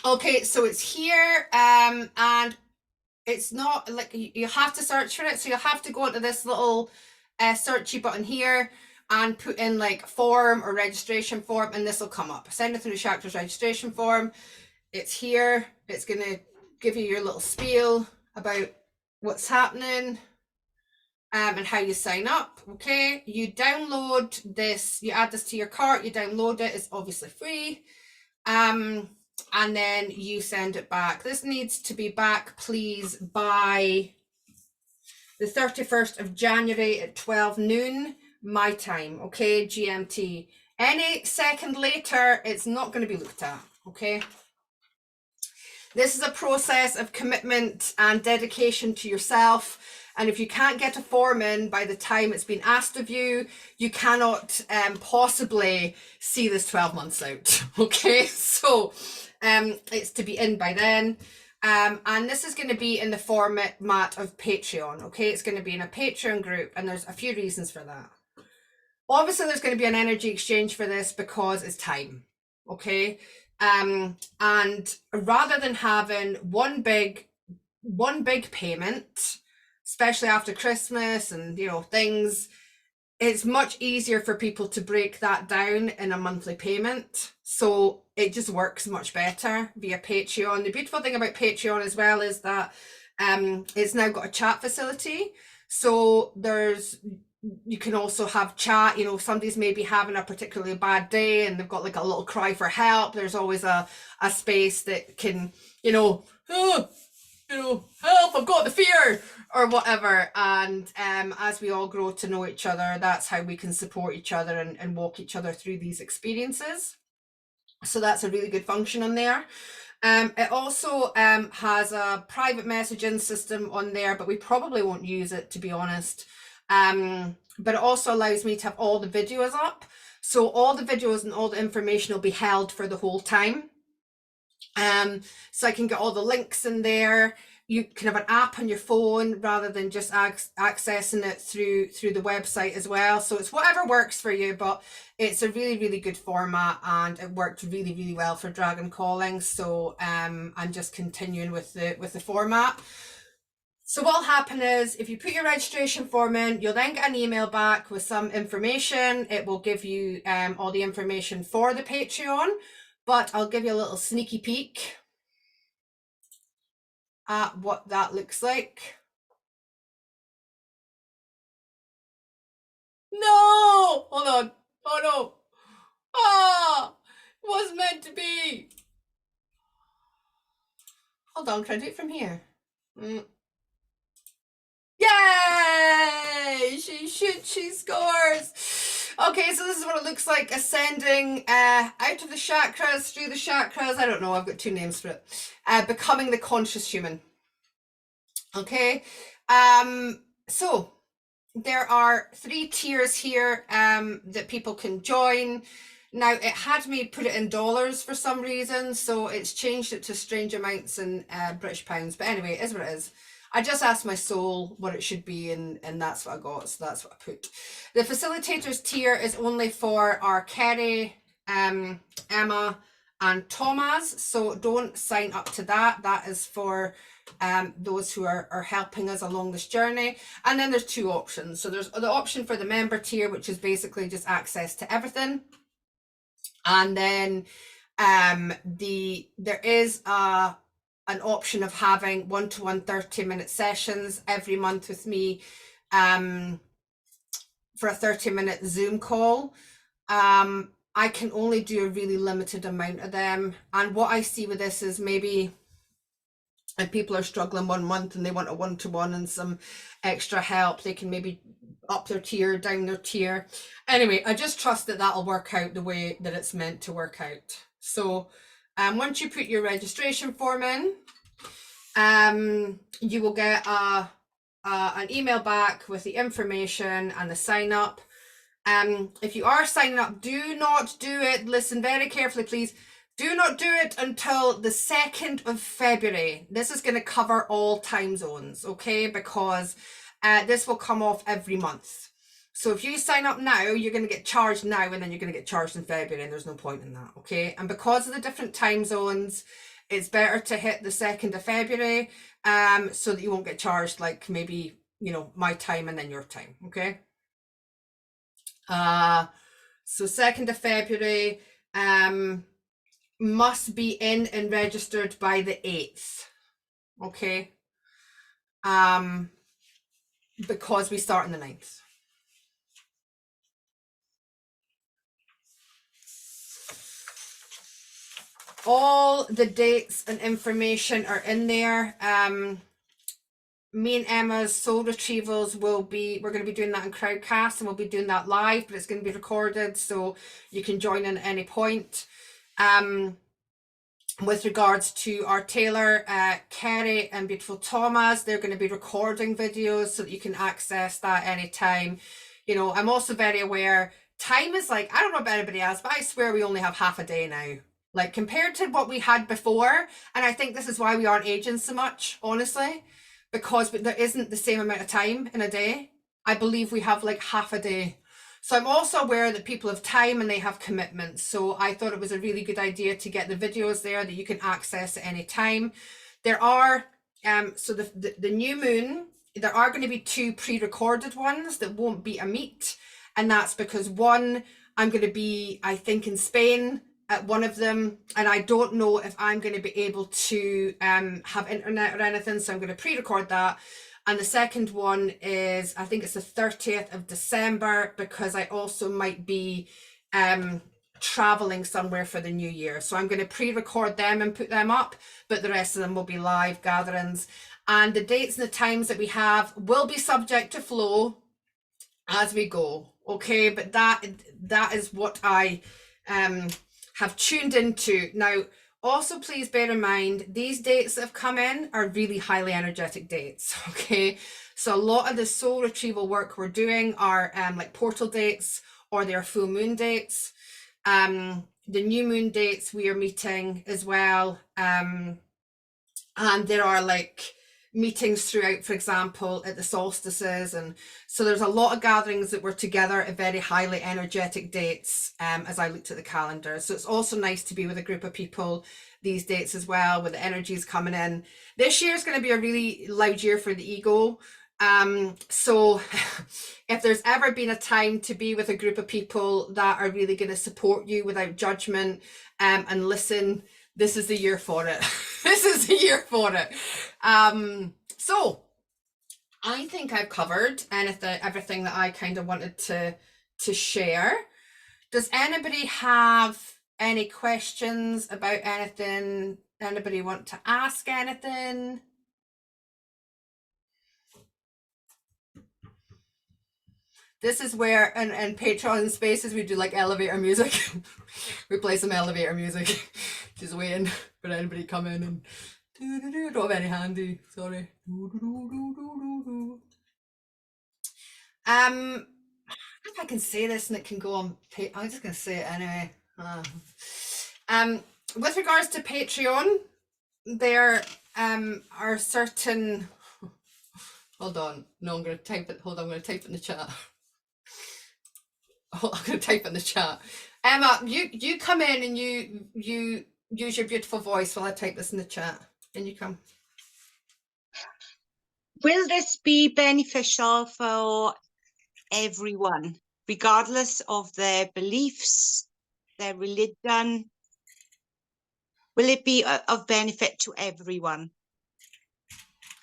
Okay, so it's here, and it's not like you have to search for it. So you'll have to go into this little searchy button here and put in like form or registration form, and this will come up. Ascending Through the Chakras registration form. It's here. It's going to give you your little spiel about what's happening. And how you sign up. Okay, you download this, you add this to your cart, you download it, it's obviously free, and then you send it back. This needs to be back, please, by the 31st of January at 12 noon my time, okay, GMT. Any second later, it's not going to be looked at, okay? This is a process of commitment and dedication to yourself. And if you can't get a form in by the time it's been asked of you, you cannot possibly see this 12 months out. Okay, so it's to be in by then. And this is going to be in the format of Patreon. Okay, it's going to be in a Patreon group, and there's a few reasons for that. Obviously, there's going to be an energy exchange for this because it's time. Okay, and rather than having one big payment, especially after Christmas and things, it's much easier for people to break that down in a monthly payment. So it just works much better via Patreon. The beautiful thing about Patreon as well is that it's now got a chat facility. So you can also have chat, somebody's maybe having a particularly bad day and they've got like a little cry for help. There's always a space that can, help, I've got the fear or whatever. And as we all grow to know each other, that's how we can support each other and walk each other through these experiences. So that's a really good function on there. It also has a private messaging system on there, but we probably won't use it, to be honest. but it also allows me to have all the videos up. So all the videos and all the information will be held for the whole time. So I can get all the links in there. You can have an app on your phone rather than just accessing it through the website as well. So it's whatever works for you, but it's a really, really good format, and it worked really, really well for Dragon Calling. So I'm just continuing with the format. So what'll happen is, if you put your registration form in, you'll then get an email back with some information. It will give you all the information for the Patreon, but I'll give you a little sneaky peek at what that looks like. No! Hold on. Oh no. Ah! It wasn't meant to be. Hold on, can I do it from here? Yay! She scores. Okay, so this is what it looks like, ascending out of the chakras, through the chakras. I don't know, I've got two names for it. Becoming the conscious human. Okay, so there are 3 tiers here that people can join. Now, it had me put it in dollars for some reason, so it's changed it to strange amounts in British pounds. But anyway, it is what it is. I just asked my soul what it should be, and that's what I got, so that's what I put. The facilitators tier is only for our Kerry, Emma, and Thomas, so don't sign up to that. That is for those who are helping us along this journey. And then there's 2 options. So there's the option for the member tier, which is basically just access to everything. And then there is an option of having one-to-one 30-minute sessions every month with me for a 30-minute Zoom call. I can only do a really limited amount of them. And what I see with this is, maybe if people are struggling one month and they want a one-to-one and some extra help, they can maybe up their tier, down their tier. Anyway, I just trust that that'll work out the way that it's meant to work out. So once you put your registration form in, you will get an email back with the information and the sign up. If you are signing up, do not do it, listen very carefully please, do not do it until the 2nd of February. This is going to cover all time zones, okay, because this will come off every month. So if you sign up now, you're going to get charged now, and then you're going to get charged in February, and there's no point in that, okay? And because of the different time zones, it's better to hit the 2nd of February so that you won't get charged, like maybe, you know, my time and then your time, okay? So 2nd of February, must be in and registered by the 8th, okay? Because we start on the 9th. All the dates and information are in there. Me and Emma's soul retrievals we're going to be doing that in Crowdcast, and we'll be doing that live, but it's going to be recorded, so you can join in at any point. With regards to our Taylor, Kerry and beautiful Thomas, they're going to be recording videos so that you can access that anytime. You know, I'm also very aware, time is like, I don't know about anybody else, but I swear we only have half a day now. Like, compared to what we had before, and I think this is why we aren't aging so much, honestly, because there isn't the same amount of time in a day. I believe we have like half a day. So I'm also aware that people have time and they have commitments. So I thought it was a really good idea to get the videos there that you can access at any time. There are, so the new moon, there are going to be 2 pre-recorded ones that won't be a meet. And that's because one, I'm going to be, I think, in Spain at one of them, and I don't know if I'm going to be able to have internet or anything, so I'm going to pre-record that. And the second one is, I think it's the 30th of December, because I also might be traveling somewhere for the new year, so I'm going to pre-record them and put them up, but the rest of them will be live gatherings. And the dates and the times that we have will be subject to flow as we go, okay? But that is what I have tuned into. Now, Also, please bear in mind, these dates that have come in are really highly energetic dates, okay? So a lot of the soul retrieval work we're doing are like portal dates, or they're full moon dates. The new moon dates we are meeting as well. And there are like meetings throughout, for example, at the solstices. And so there's a lot of gatherings that were together at very highly energetic dates as I looked at the calendar. So it's also nice to be with a group of people these dates as well, with the energies coming in. This year is going to be a really loud year for the ego. So if there's ever been a time to be with a group of people that are really going to support you without judgment and listen, this is the year for it. This is the year for it. So I think I've covered everything that I kind of wanted to share. Does anybody have any questions about anything? Anybody want to ask anything? This is where in Patreon spaces we do like elevator music. We play some elevator music. Just waiting for anybody to come in and don't have any handy, sorry. If I can say this and it can go on, I'm just gonna say it anyway. With regards to Patreon, there are certain, hold on, no, I'm gonna type it, hold on, I'm gonna type it in the chat. Oh, I'm gonna type it in the chat. Emma, you come in and you use your beautiful voice while I type this in the chat. And you come. Will this be beneficial for everyone, regardless of their beliefs, their religion? Will it be of benefit to everyone?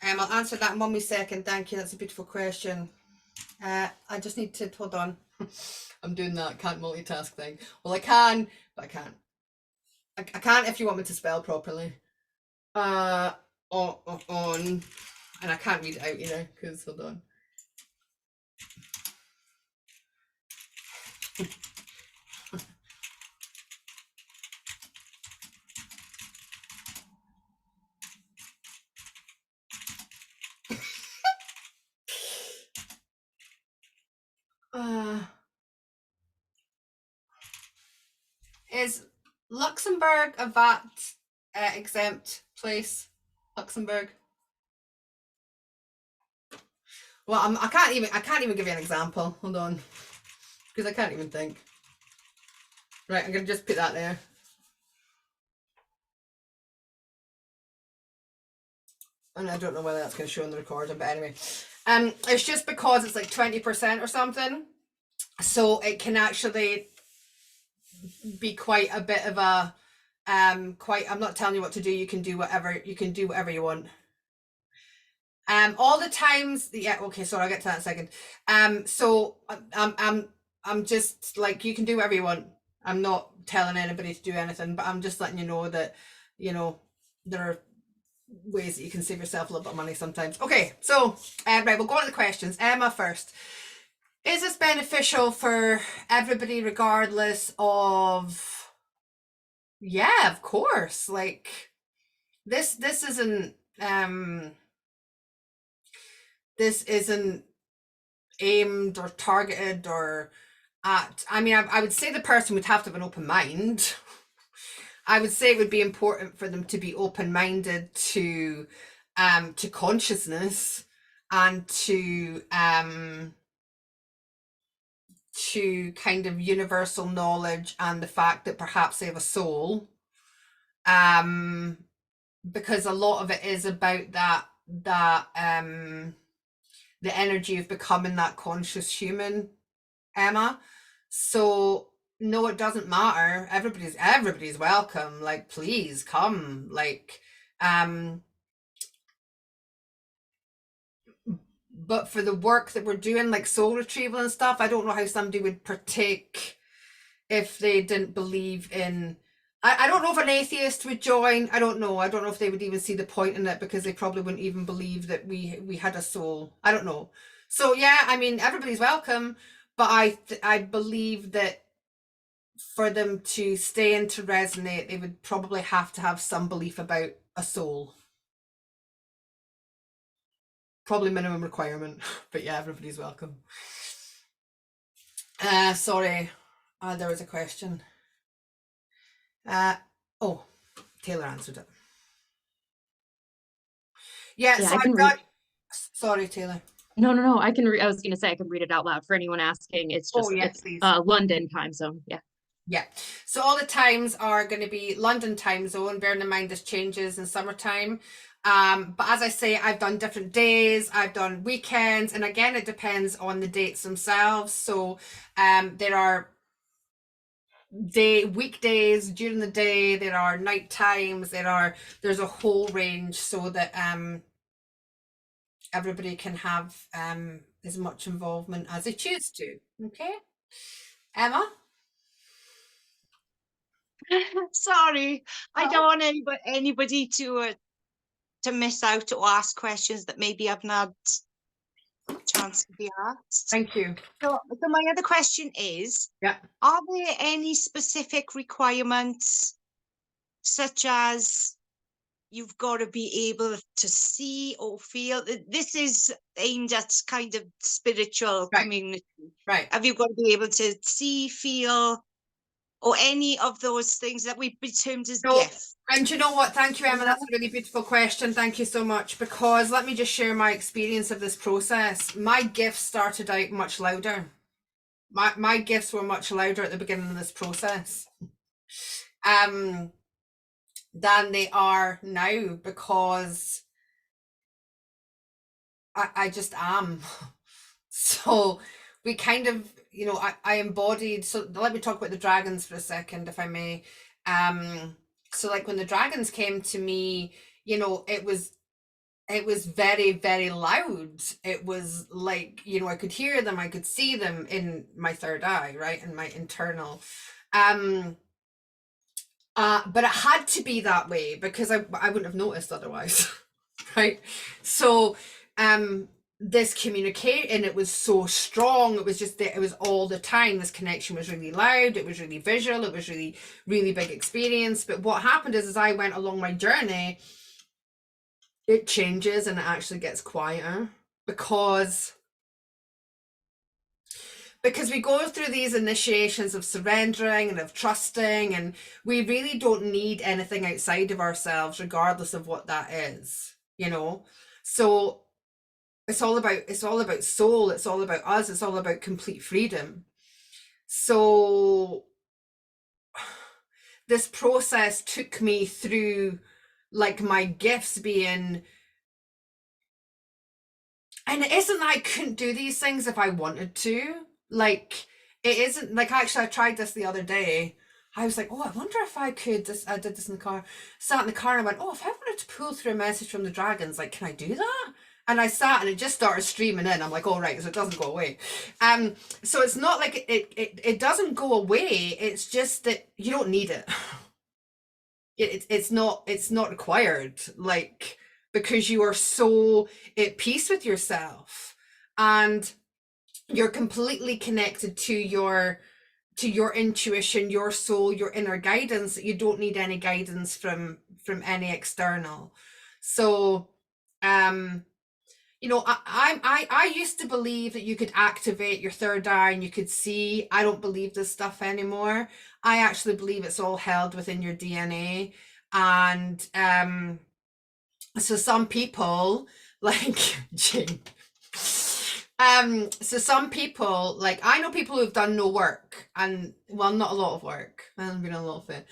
I'll answer that in 1 wee second. Thank you. That's a beautiful question. I just need to hold on. I'm doing that can't multitask thing. Well, I can, but I can't. I can't if you want me to spell properly. On, and I can't read it out, you know, because hold on. Is Luxembourg a VAT exempt place? Luxembourg. Well, I can't even give you an example. Hold on, because I can't even think. Right, I'm gonna just put that there. And I don't know whether that's going to show in the recording, but anyway, it's just because it's like 20% or something, so it can actually be quite a bit of a I'm not telling you what to do. You can do whatever you want. All the times, yeah, okay, sorry, I'll get to that in a second. So I'm just like, you can do whatever you want. I'm not telling anybody to do anything, but I'm just letting you know that, you know, there are ways that you can save yourself a little bit of money sometimes. Okay, so right, we'll go on to the questions. Emma first. Is this beneficial for everybody regardless of, yeah, of course, like this isn't aimed or targeted or at, I mean, I would say the person would have to have an open mind. I would say it would be important for them to be open-minded to consciousness and to kind of universal knowledge and the fact that perhaps they have a soul, because a lot of it is about that the energy of becoming that conscious human, Emma. So no, it doesn't matter. Everybody's welcome. Like, please come. Like, but for the work that we're doing, like soul retrieval and stuff, I don't know how somebody would partake if they didn't believe in. I don't know if an atheist would join. I don't know if they would even see the point in it, because they probably wouldn't even believe that we had a soul. I don't know. So yeah, I mean, everybody's welcome, but I believe that for them to stay and to resonate, they would probably have to have some belief about a soul. Probably minimum requirement, but yeah, everybody's welcome. Sorry, there was a question. Oh, Taylor answered it. Yeah, Yeah, so I can I've read. got, sorry, Taylor. No, I can read. I was going to say I can read it out loud for anyone asking. It's just, Oh, yeah, it's please. London time zone. Yeah. Yeah, so all the times are going to be London time zone, bearing in mind this changes in summertime. But as I say, I've done different days, I've done weekends, and again, it depends on the dates themselves. So there are weekdays during the day, there are night times, there's a whole range, so that everybody can have as much involvement as they choose to. Okay, Emma? Sorry, I Oh. don't want anybody to miss out or ask questions that maybe haven't had a chance to be asked. Thank you. So my other question is, Yeah. are there any specific requirements, such as you've got to be able to see or feel? This is aimed at kind of spiritual Right. community. Right. Have you got to be able to see, feel, or any of those things that we termed as No. gifts? And you know what? Thank you, Emma. That's a really beautiful question. Thank you so much. Because let me just share my experience of this process. My gifts started out much louder. My gifts were much louder at the beginning of this process than they are now, because I just am. So we kind of, you know, I embodied. So let me talk about the dragons for a second, if I may. So like when the dragons came to me, you know, it was very, very loud. It was like, you know, I could hear them, I could see them in my third eye, right, in my internal. But it had to be that way because I wouldn't have noticed otherwise. Right. So this communicate, and it was so strong, it was just that it was all the time. This connection was really loud, it was really visual, it was really, really big experience. But what happened is, as I went along my journey, it changes and it actually gets quieter, because we go through these initiations of surrendering and of trusting, and we really don't need anything outside of ourselves, regardless of what that is, you know. So it's all about soul, it's all about us, it's all about complete freedom. So this process took me through, like, my gifts being, and it isn't that I couldn't do these things if I wanted to. Like, it isn't like, actually I tried this the other day. I was like, oh, I wonder if I could. I did this in the car, sat in the car, and I went, oh, if I wanted to pull through a message from the dragons, like, can I do that? And I sat, and it just started streaming in. I'm like, oh, right, so it doesn't go away. So it's not like it doesn't go away. It's just that you don't need it. It's not required, like, because you are so at peace with yourself, and you're completely connected to your intuition, your soul, your inner guidance, that you don't need any guidance from any external. So you know, I used to believe that you could activate your third eye and you could see. I don't believe this stuff anymore. I actually believe it's all held within your DNA. And so some people, like Jane, so some people, like, I know people who've done no work, and, well, not a lot of work. I haven't been a lot of it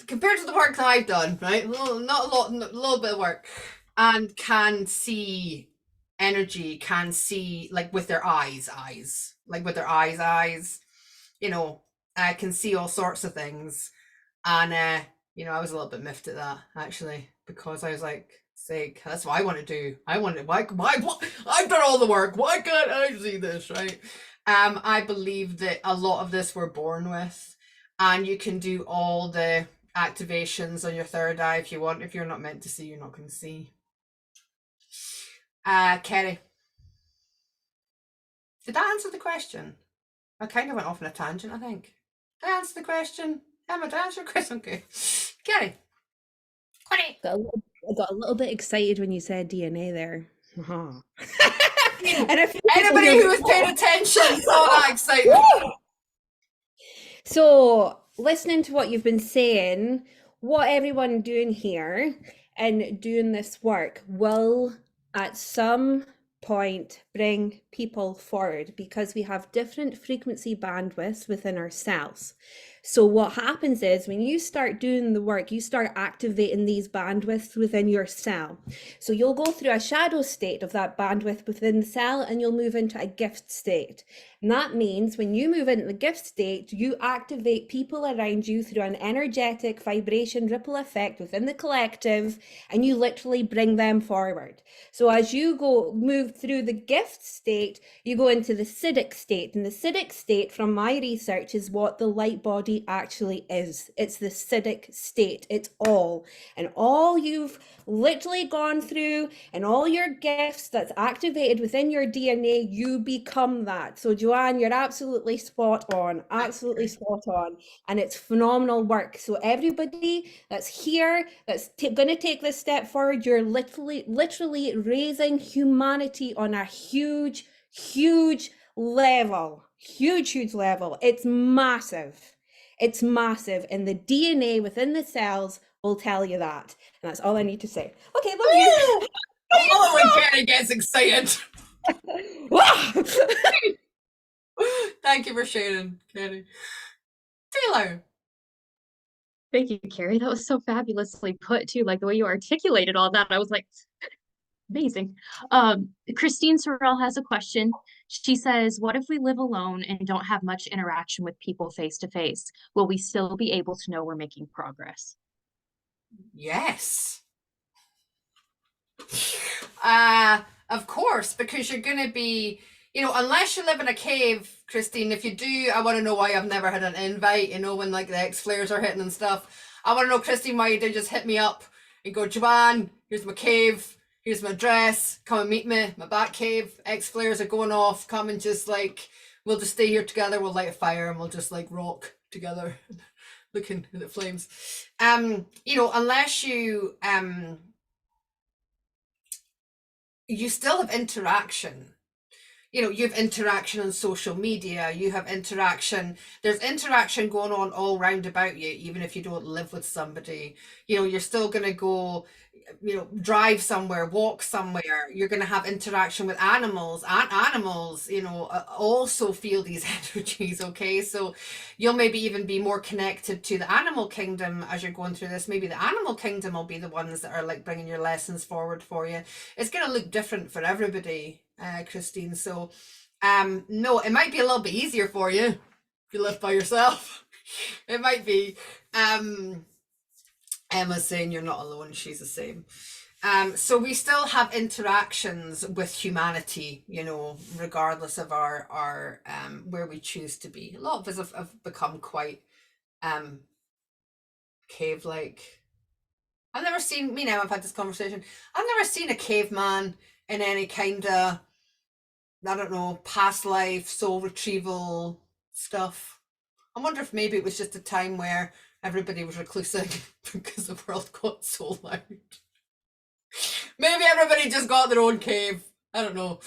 compared to the work that I've done, right? Not a lot, a little bit of work, and can see energy, can see, like, with their eyes, like with their eyes, you know, can see all sorts of things. And you know, I was a little bit miffed at that, actually, because I was like, sake, that's what I want to do. I want to, why I've done all the work, why can't I see this, right? I believe that a lot of this we're born with, and you can do all the activations on your third eye if you want. If you're not meant to see, you're not going to see. Kerry, did that answer the question? I kind of went off on a tangent, I think. Did I answer the question? Emma, did I answer your question? Okay. Carrie. Connie. I got a little bit excited when you said DNA there. And I feel like Anybody when who was paying attention saw that excitement. So, listening to what you've been saying, what everyone doing here and doing this work will at some point bring people forward because we have different frequency bandwidths within ourselves. So what happens is when you start doing the work, you start activating these bandwidths within your cell. So you'll go through a shadow state of that bandwidth within the cell and you'll move into a gift state. And that means when you move into the gift state, you activate people around you through an energetic vibration ripple effect within the collective, and you literally bring them forward. So as you move through the gift state, you go into the Siddhic state. And the Siddhic state, from my research, is what the light body actually is. It's the Siddhic state. It's all. And all you've literally gone through and all your gifts that's activated within your DNA, you become that. So Joanne, you're absolutely spot on, absolutely spot on. And it's phenomenal work. So everybody that's here, that's going to take this step forward, you're literally raising humanity on a huge level. Huge level. It's massive. It's massive. And the DNA within the cells will tell you that. And that's all I need to say. Okay, love you. Oh, when Carrie gets excited. Thank you for sharing, Carrie. Taylor. Thank you, Carrie. That was so fabulously put too. Like the way you articulated all that, I was like, amazing. Christine Sorrell has a question. She says, what if we live alone and don't have much interaction with people face to face? Will we still be able to know we're making progress? Yes. Of course, because you're going to be, unless you live in a cave, Christine, if you do, I want to know why I've never had an invite, when like the X flares are hitting and stuff. I want to know, Christine, why you didn't just hit me up and go, Joanne, here's my cave, here's my address, come and meet me, my back cave, X flares are going off, come and just we'll just stay here together, we'll light a fire and we'll just rock together, looking at the flames. Unless you, you still have interaction. You have interaction on social media, you have interaction, there's interaction going on all round about you, even if you don't live with somebody. You're still going to go, drive somewhere, walk somewhere, you're going to have interaction with animals, and animals, also feel these energies, okay? So you'll maybe even be more connected to the animal kingdom as you're going through this. Maybe the animal kingdom will be the ones that are bringing your lessons forward for you. It's going to look different for everybody, Christine. So no, it might be a little bit easier for you if you live by yourself. It might be. Emma's saying you're not alone, she's the same. So we still have interactions with humanity, regardless of our where we choose to be. A lot of us have become quite cave-like. I've never seen, me now, I've had this conversation, I've never seen a caveman in any kind of, I don't know, past life, soul retrieval stuff. I wonder if maybe it was just a time where everybody was reclusing because the world got so loud. Maybe everybody just got their own cave. I don't know.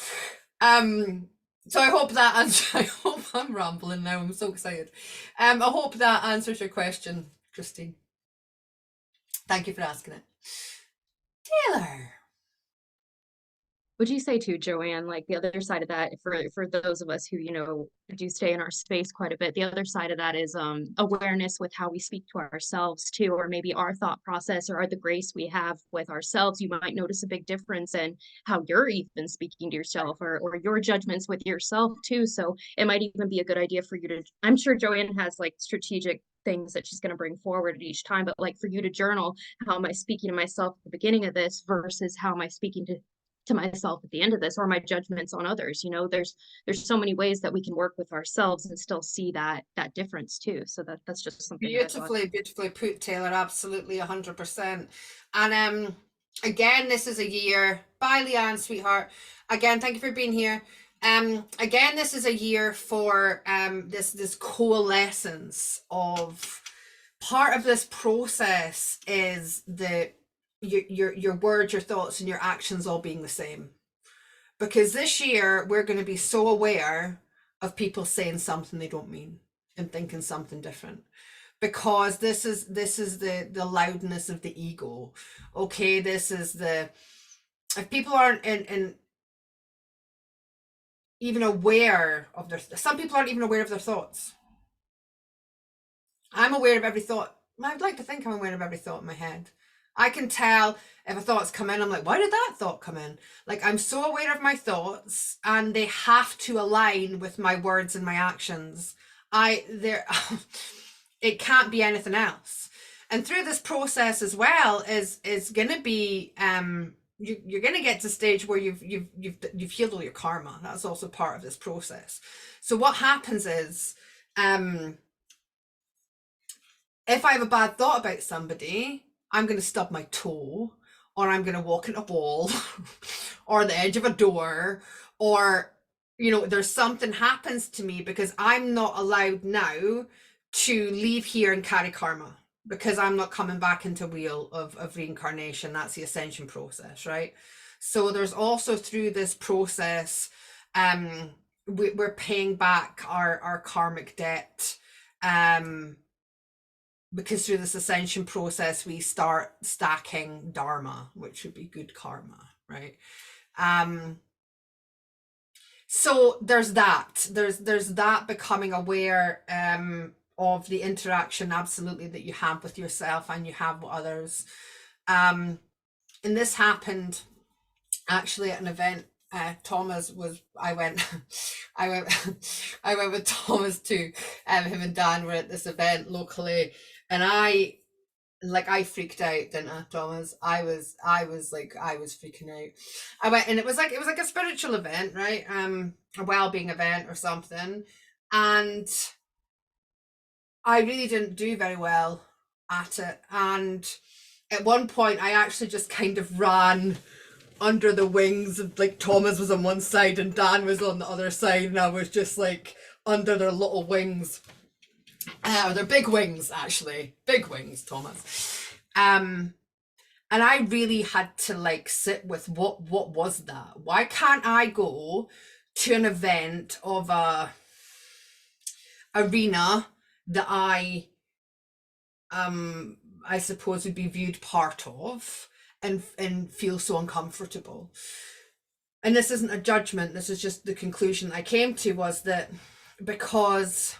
So I hope that I hope I'm rambling now. I'm so excited. I hope that answers your question, Christine. Thank you for asking it. Taylor. Would you say too, Joanne, like the other side of that, for those of us who, do stay in our space quite a bit, the other side of that is awareness with how we speak to ourselves too, or maybe our thought process or the grace we have with ourselves. You might notice a big difference in how you're even speaking to yourself or your judgments with yourself too. So it might even be a good idea for you to, I'm sure Joanne has strategic things that she's going to bring forward at each time, but for you to journal, how am I speaking to myself at the beginning of this versus how am I speaking to myself at the end of this, or my judgments on others. There's so many ways that we can work with ourselves and still see that difference too. So that's just something beautifully put, Taylor. Absolutely 100%. And again, this is a year. Bye, Leanne, sweetheart. Again, thank you for being here. Again, this is a year for this coalescence of part of this process is your words, your thoughts, and your actions all being the same. Because this year we're going to be so aware of people saying something they don't mean and thinking something different. Because this is the loudness of the ego. Okay, this is if people aren't even aware of some people aren't even aware of their thoughts. I'm aware of every thought. I'd like to think I'm aware of every thought in my head. I can tell if a thought's come in, I'm like, why did that thought come in? Like, I'm so aware of my thoughts, and they have to align with my words and my actions. It can't be anything else. And through this process as well is going to be you're going to get to a stage where you've healed all your karma. That's also part of this process. So what happens is if I have a bad thought about somebody, I'm going to stub my toe, or I'm going to walk in a wall or the edge of a door, or, you know, there's something happens to me because I'm not allowed now to leave here and carry karma, because I'm not coming back into wheel of reincarnation. That's the ascension process, right? So there's also through this process, we're paying back our karmic debt, because through this ascension process, we start stacking dharma, which would be good karma, right? So there's that. There's that becoming aware of the interaction, absolutely, that you have with yourself and you have with others. And this happened actually at an event. Thomas was, I went with Thomas to, him and Dan were at this event locally, and I freaked out, didn't I, Thomas? I was freaking out. I went, and it was like a spiritual event, right? A well-being event or something. And I really didn't do very well at it. And at one point I actually just kind of ran under the wings of, like, Thomas was on one side and Dan was on the other side, and I was just like under their little wings. Or their big wings, actually. Big wings, Thomas. And I really had to like sit with what was that? Why can't I go to an event of a arena that I suppose would be viewed part of and feel so uncomfortable? And this isn't a judgment, this is just the conclusion I came to, was that because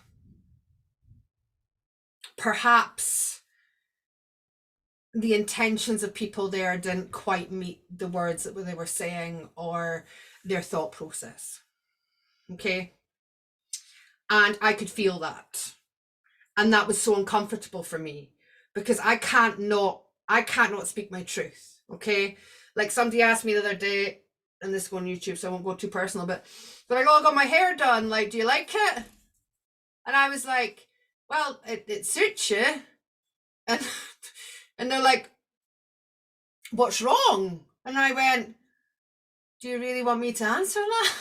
perhaps the intentions of people there didn't quite meet the words that they were saying or their thought process. Okay. And I could feel that. And that was so uncomfortable for me, because I can't not speak my truth. Okay. Like, somebody asked me the other day, and this is on YouTube, so I won't go too personal, but they're like, oh, I got my hair done. Like, do you like it? And I was like, well, it suits you. And they're like, what's wrong? And I went, do you really want me to answer that?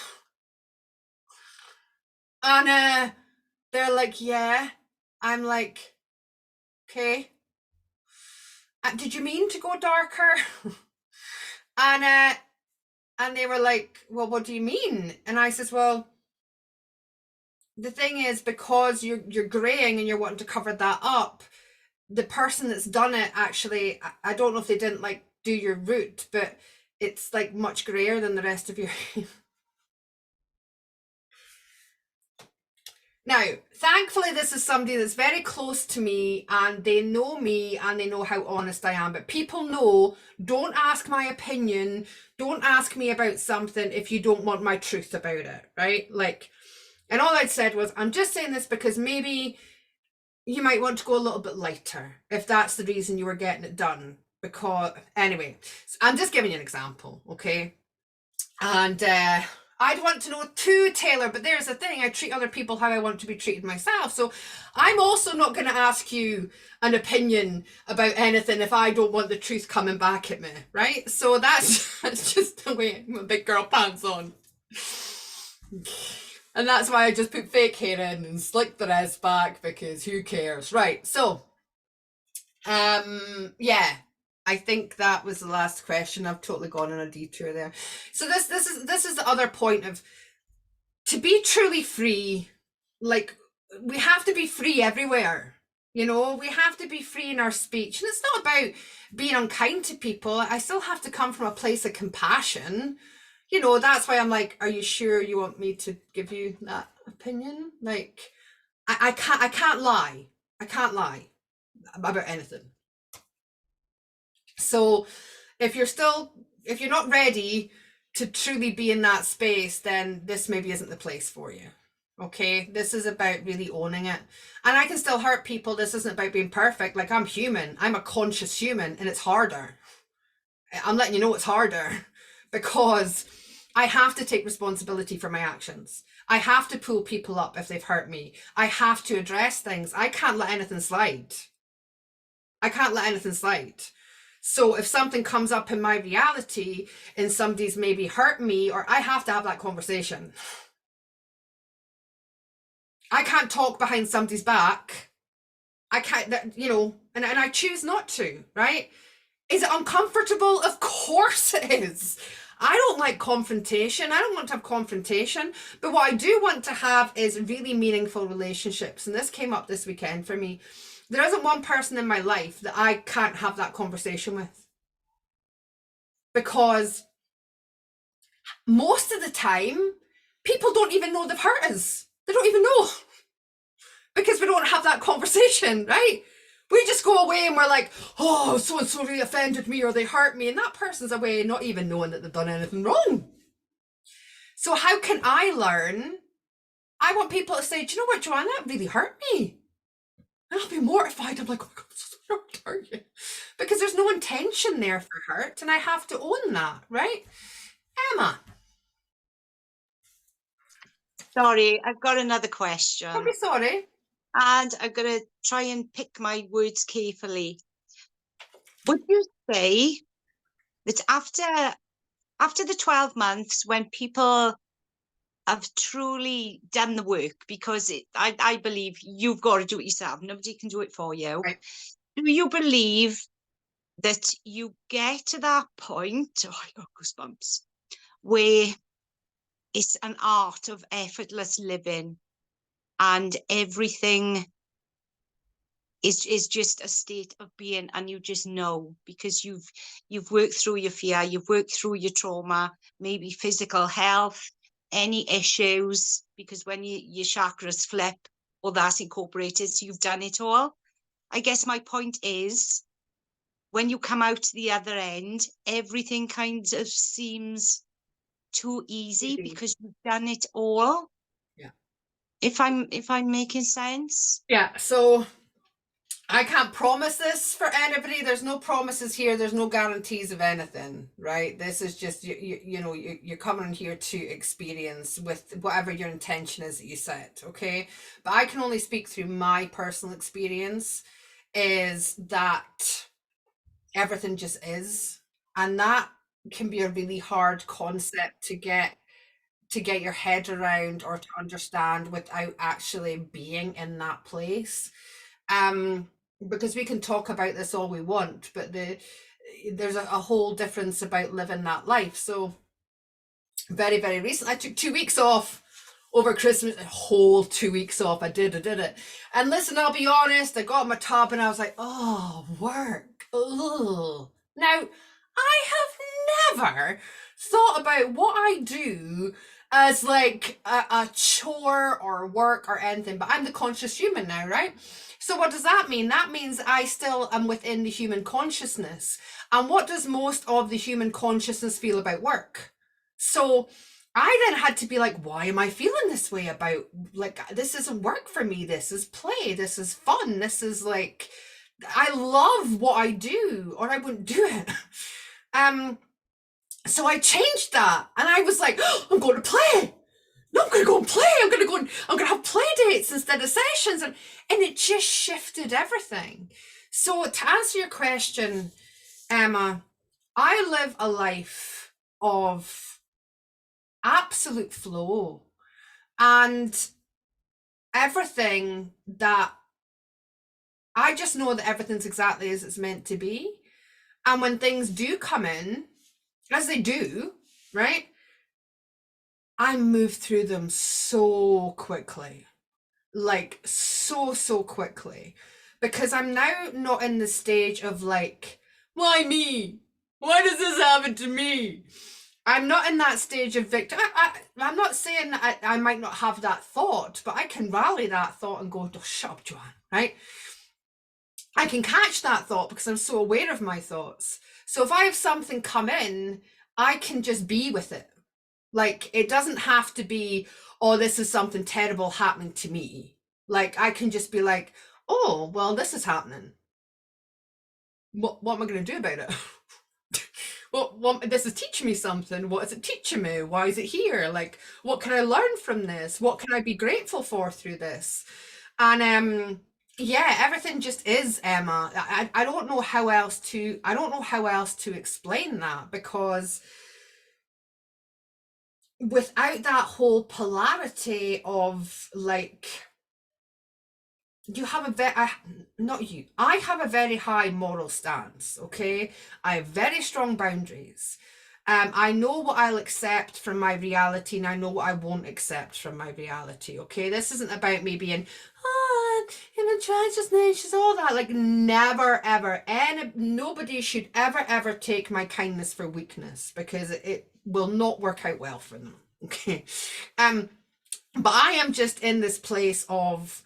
And they're like, yeah. I'm like, okay. Did you mean to go darker? And they were like, well, what do you mean? And I says, well, the thing is, because you're graying and you're wanting to cover that up, the person that's done it, actually, I don't know if they didn't like do your root, but it's like much grayer than the rest of your Now, thankfully, this is somebody that's very close to me, and they know me and they know how honest I am. But people know, don't ask my opinion, don't ask me about something if you don't want my truth about it, right? Like, and all I'd said was, I'm just saying this because maybe you might want to go a little bit lighter if that's the reason you were getting it done. Because, anyway, I'm just giving you an example, okay? And I'd want to know too, Taylor, but there's the thing, I treat other people how I want to be treated myself. So I'm also not going to ask you an opinion about anything if I don't want the truth coming back at me, right? So that's just the way, my big girl pants on. And that's why I just put fake hair in and slick the rest back, because who cares? Right, so yeah, I think that was the last question. I've totally gone on a detour there. So this is the other point of, to be truly free, like, we have to be free everywhere. You know, we have to be free in our speech. And it's not about being unkind to people. I still have to come from a place of compassion. You know, that's why I'm like, are you sure you want me to give you that opinion? Like, I can't lie. I can't lie about anything. So if you're not ready to truly be in that space, then this maybe isn't the place for you. Okay, this is about really owning it. And I can still hurt people. This isn't about being perfect. Like, I'm human. I'm a conscious human, and it's harder. I'm letting you know it's harder, because I have to take responsibility for my actions. I have to pull people up if they've hurt me. I have to address things. I can't let anything slide. I can't let anything slide. So if something comes up in my reality and somebody's maybe hurt me, or I have to have that conversation. I can't talk behind somebody's back. I can't, you know, and I choose not to, right? Is it uncomfortable? Of course it is. I don't like confrontation. I don't want to have confrontation. But what I do want to have is really meaningful relationships. And this came up this weekend for me. There isn't one person in my life that I can't have that conversation with. Because most of the time, people don't even know they've hurt us. They don't even know. Because we don't have that conversation, right? We just go away and we're like, oh, so-and-so really offended me, or they hurt me. And that person's away not even knowing that they've done anything wrong. So how can I learn? I want people to say, do you know what, Joanna, that really hurt me. And I'll be mortified. I'm like, oh my God, I'm so sorry to hurt you. Because there's no intention there for hurt. And I have to own that, right? Emma. Sorry, I've got another question. Don't be sorry. And I'm going to try and pick my words carefully. Would you say that after the 12 months, when people have truly done the work, because I believe you've got to do it yourself, nobody can do it for you. Right. Do you believe that you get to that point, oh, I got goosebumps, where it's an art of effortless living, and everything is just a state of being, and you just know, because you've worked through your fear, you've worked through your trauma, maybe physical health, any issues, because when your chakras flip, well, that's incorporated, so you've done it all. I guess my point is, when you come out the other end, everything kind of seems too easy because you've done it all. Yeah. If I'm making sense. Yeah, so I can't promise this for anybody. There's no promises here. There's no guarantees of anything, right? This is just, you know, you're coming here to experience with whatever your intention is that you set, okay? But I can only speak through my personal experience, is that everything just is. And that can be a really hard concept to get your head around or to understand without actually being in that place. Because we can talk about this all we want, but there's a whole difference about living that life. So very, very recently, I took 2 weeks off over Christmas, a whole 2 weeks off. I did it. And listen, I'll be honest, I got in my tub and I was like, oh, work. Ugh. Now, I have never thought about what I do as like a chore or work or anything, but I'm the conscious human now, right? So what does that mean? That means I still am within the human consciousness. And what does most of the human consciousness feel about work? So I then had to be like, why am I feeling this way about, like, this isn't work for me. This is play. This is fun. This is like, I love what I do, or I wouldn't do it. So I changed that, and I was like, oh, I'm going to play. No, I'm going to go and play. I'm going to have play dates instead of sessions. And it just shifted everything. So to answer your question, Emma, I live a life of absolute flow. And everything that I just know that everything's exactly as it's meant to be. And when things do come in, as they do, right, I move through them so quickly, like so quickly, because I'm now not in the stage of like, why me? Why does this happen to me? I'm not in that stage of victim. I'm not saying that I might not have that thought, but I can rally that thought and go, oh, shut up, Joanne, right? I can catch that thought because I'm so aware of my thoughts. So if I have something come in, I can just be with it. Like, it doesn't have to be, oh, this is something terrible happening to me. Like, I can just be like, oh, well, this is happening. What am I going to do about it? What this is teaching me something. What is it teaching me? Why is it here? Like, what can I learn from this? What can I be grateful for through this? And yeah, everything just is, Emma. I don't know how else to explain that, because without that whole polarity of like, you have I have a very high moral stance, okay? I have very strong boundaries. I know what I'll accept from my reality, and I know what I won't accept from my reality, okay? This isn't about me being, she's all that. Like, never, ever. Nobody should ever take my kindness for weakness, because it will not work out well for them, okay? But I am just in this place of,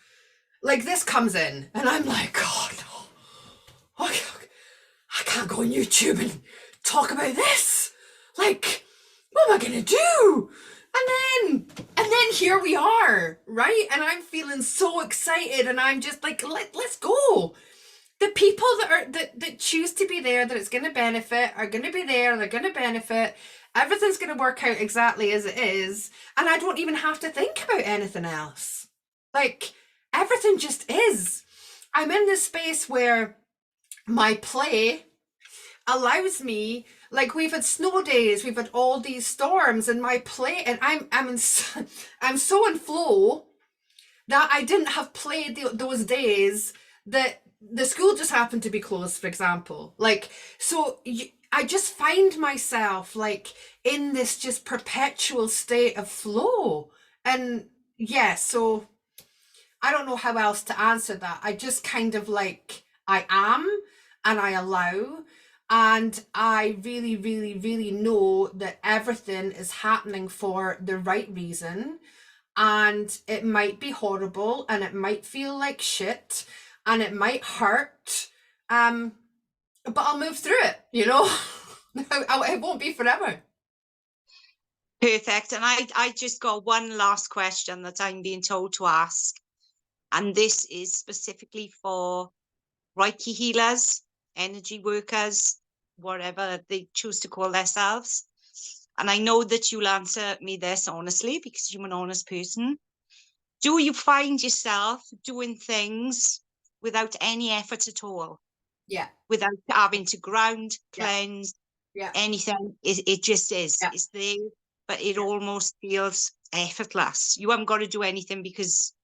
like, this comes in, and I'm like, God, no. I can't go on YouTube and talk about this. Like, what am I gonna do? And then here we are, right? And I'm feeling so excited, and I'm just like, let's go. The people that choose to be there, that it's gonna benefit, are gonna be there, they're gonna benefit. Everything's gonna work out exactly as it is, and I don't even have to think about anything else. Like, everything just is. I'm in this space where my play allows me, like, we've had snow days, we've had all these storms, and my play, and I'm so in flow that I didn't have play those days that the school just happened to be closed, for example. Like, so I just find myself like in this just perpetual state of flow. And yeah, so I don't know how else to answer that. I just kind of like, I am, and I allow, and I really, really, really know that everything is happening for the right reason. And it might be horrible, and it might feel like shit, and it might hurt, but I'll move through it, you know. It won't be forever. Perfect. And I just got one last question that I'm being told to ask. And this is specifically for Reiki healers, energy workers, whatever they choose to call themselves. And I know that you'll answer me this honestly, because you're an honest person. Do you find yourself doing things without any effort at all? Yeah. Without having to ground, Yeah. cleanse, Yeah. anything? It just is. Yeah. It's there, but it almost feels effortless. You haven't got to do anything, because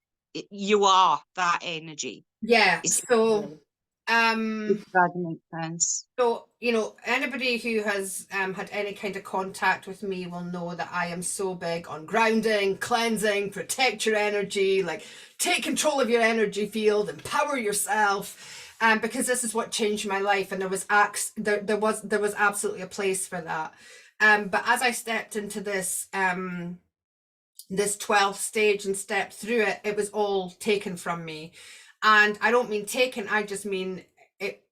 you are that energy. Yeah. So that makes sense. So, you know, anybody who has had any kind of contact with me will know that I am so big on grounding, cleansing, protect your energy, like take control of your energy field, empower yourself, because this is what changed my life, and there was absolutely a place for that. But as I stepped into this this 12th stage and stepped through it, it was all taken from me. And I don't mean taken, I just mean it.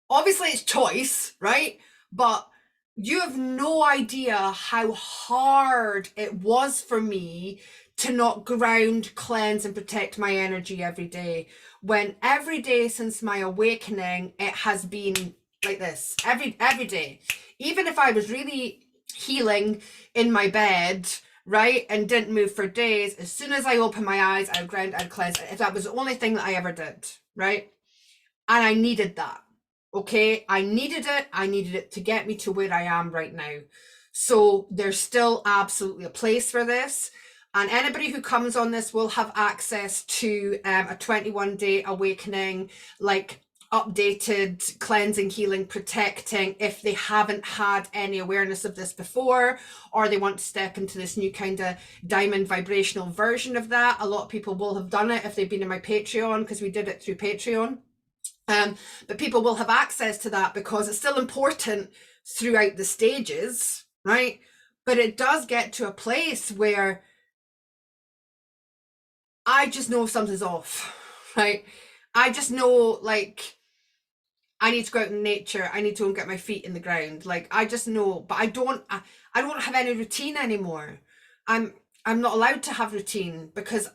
Obviously it's choice, right? But you have no idea how hard it was for me to not ground, cleanse, and protect my energy every day. When every day since my awakening, it has been like this, every day. Even if I was really healing in my bed, right, and didn't move for days, as soon as I opened my eyes, I'd ground, I'd cleanse. If that was the only thing that I ever did, right? And I needed that, okay? I needed it to get me to where I am right now. So there's still absolutely a place for this. And anybody who comes on this will have access to a 21-day awakening, like updated, cleansing, healing, protecting, if they haven't had any awareness of this before, or they want to step into this new kind of diamond vibrational version of that. A lot of people will have done it if they've been in my Patreon, because we did it through Patreon. But people will have access to that because it's still important throughout the stages, right? But it does get to a place where I just know something's off, right? I just know, like, I need to go out in nature. I need to go and get my feet in the ground. Like, I just know, but I don't have any routine anymore. I'm not allowed to have routine because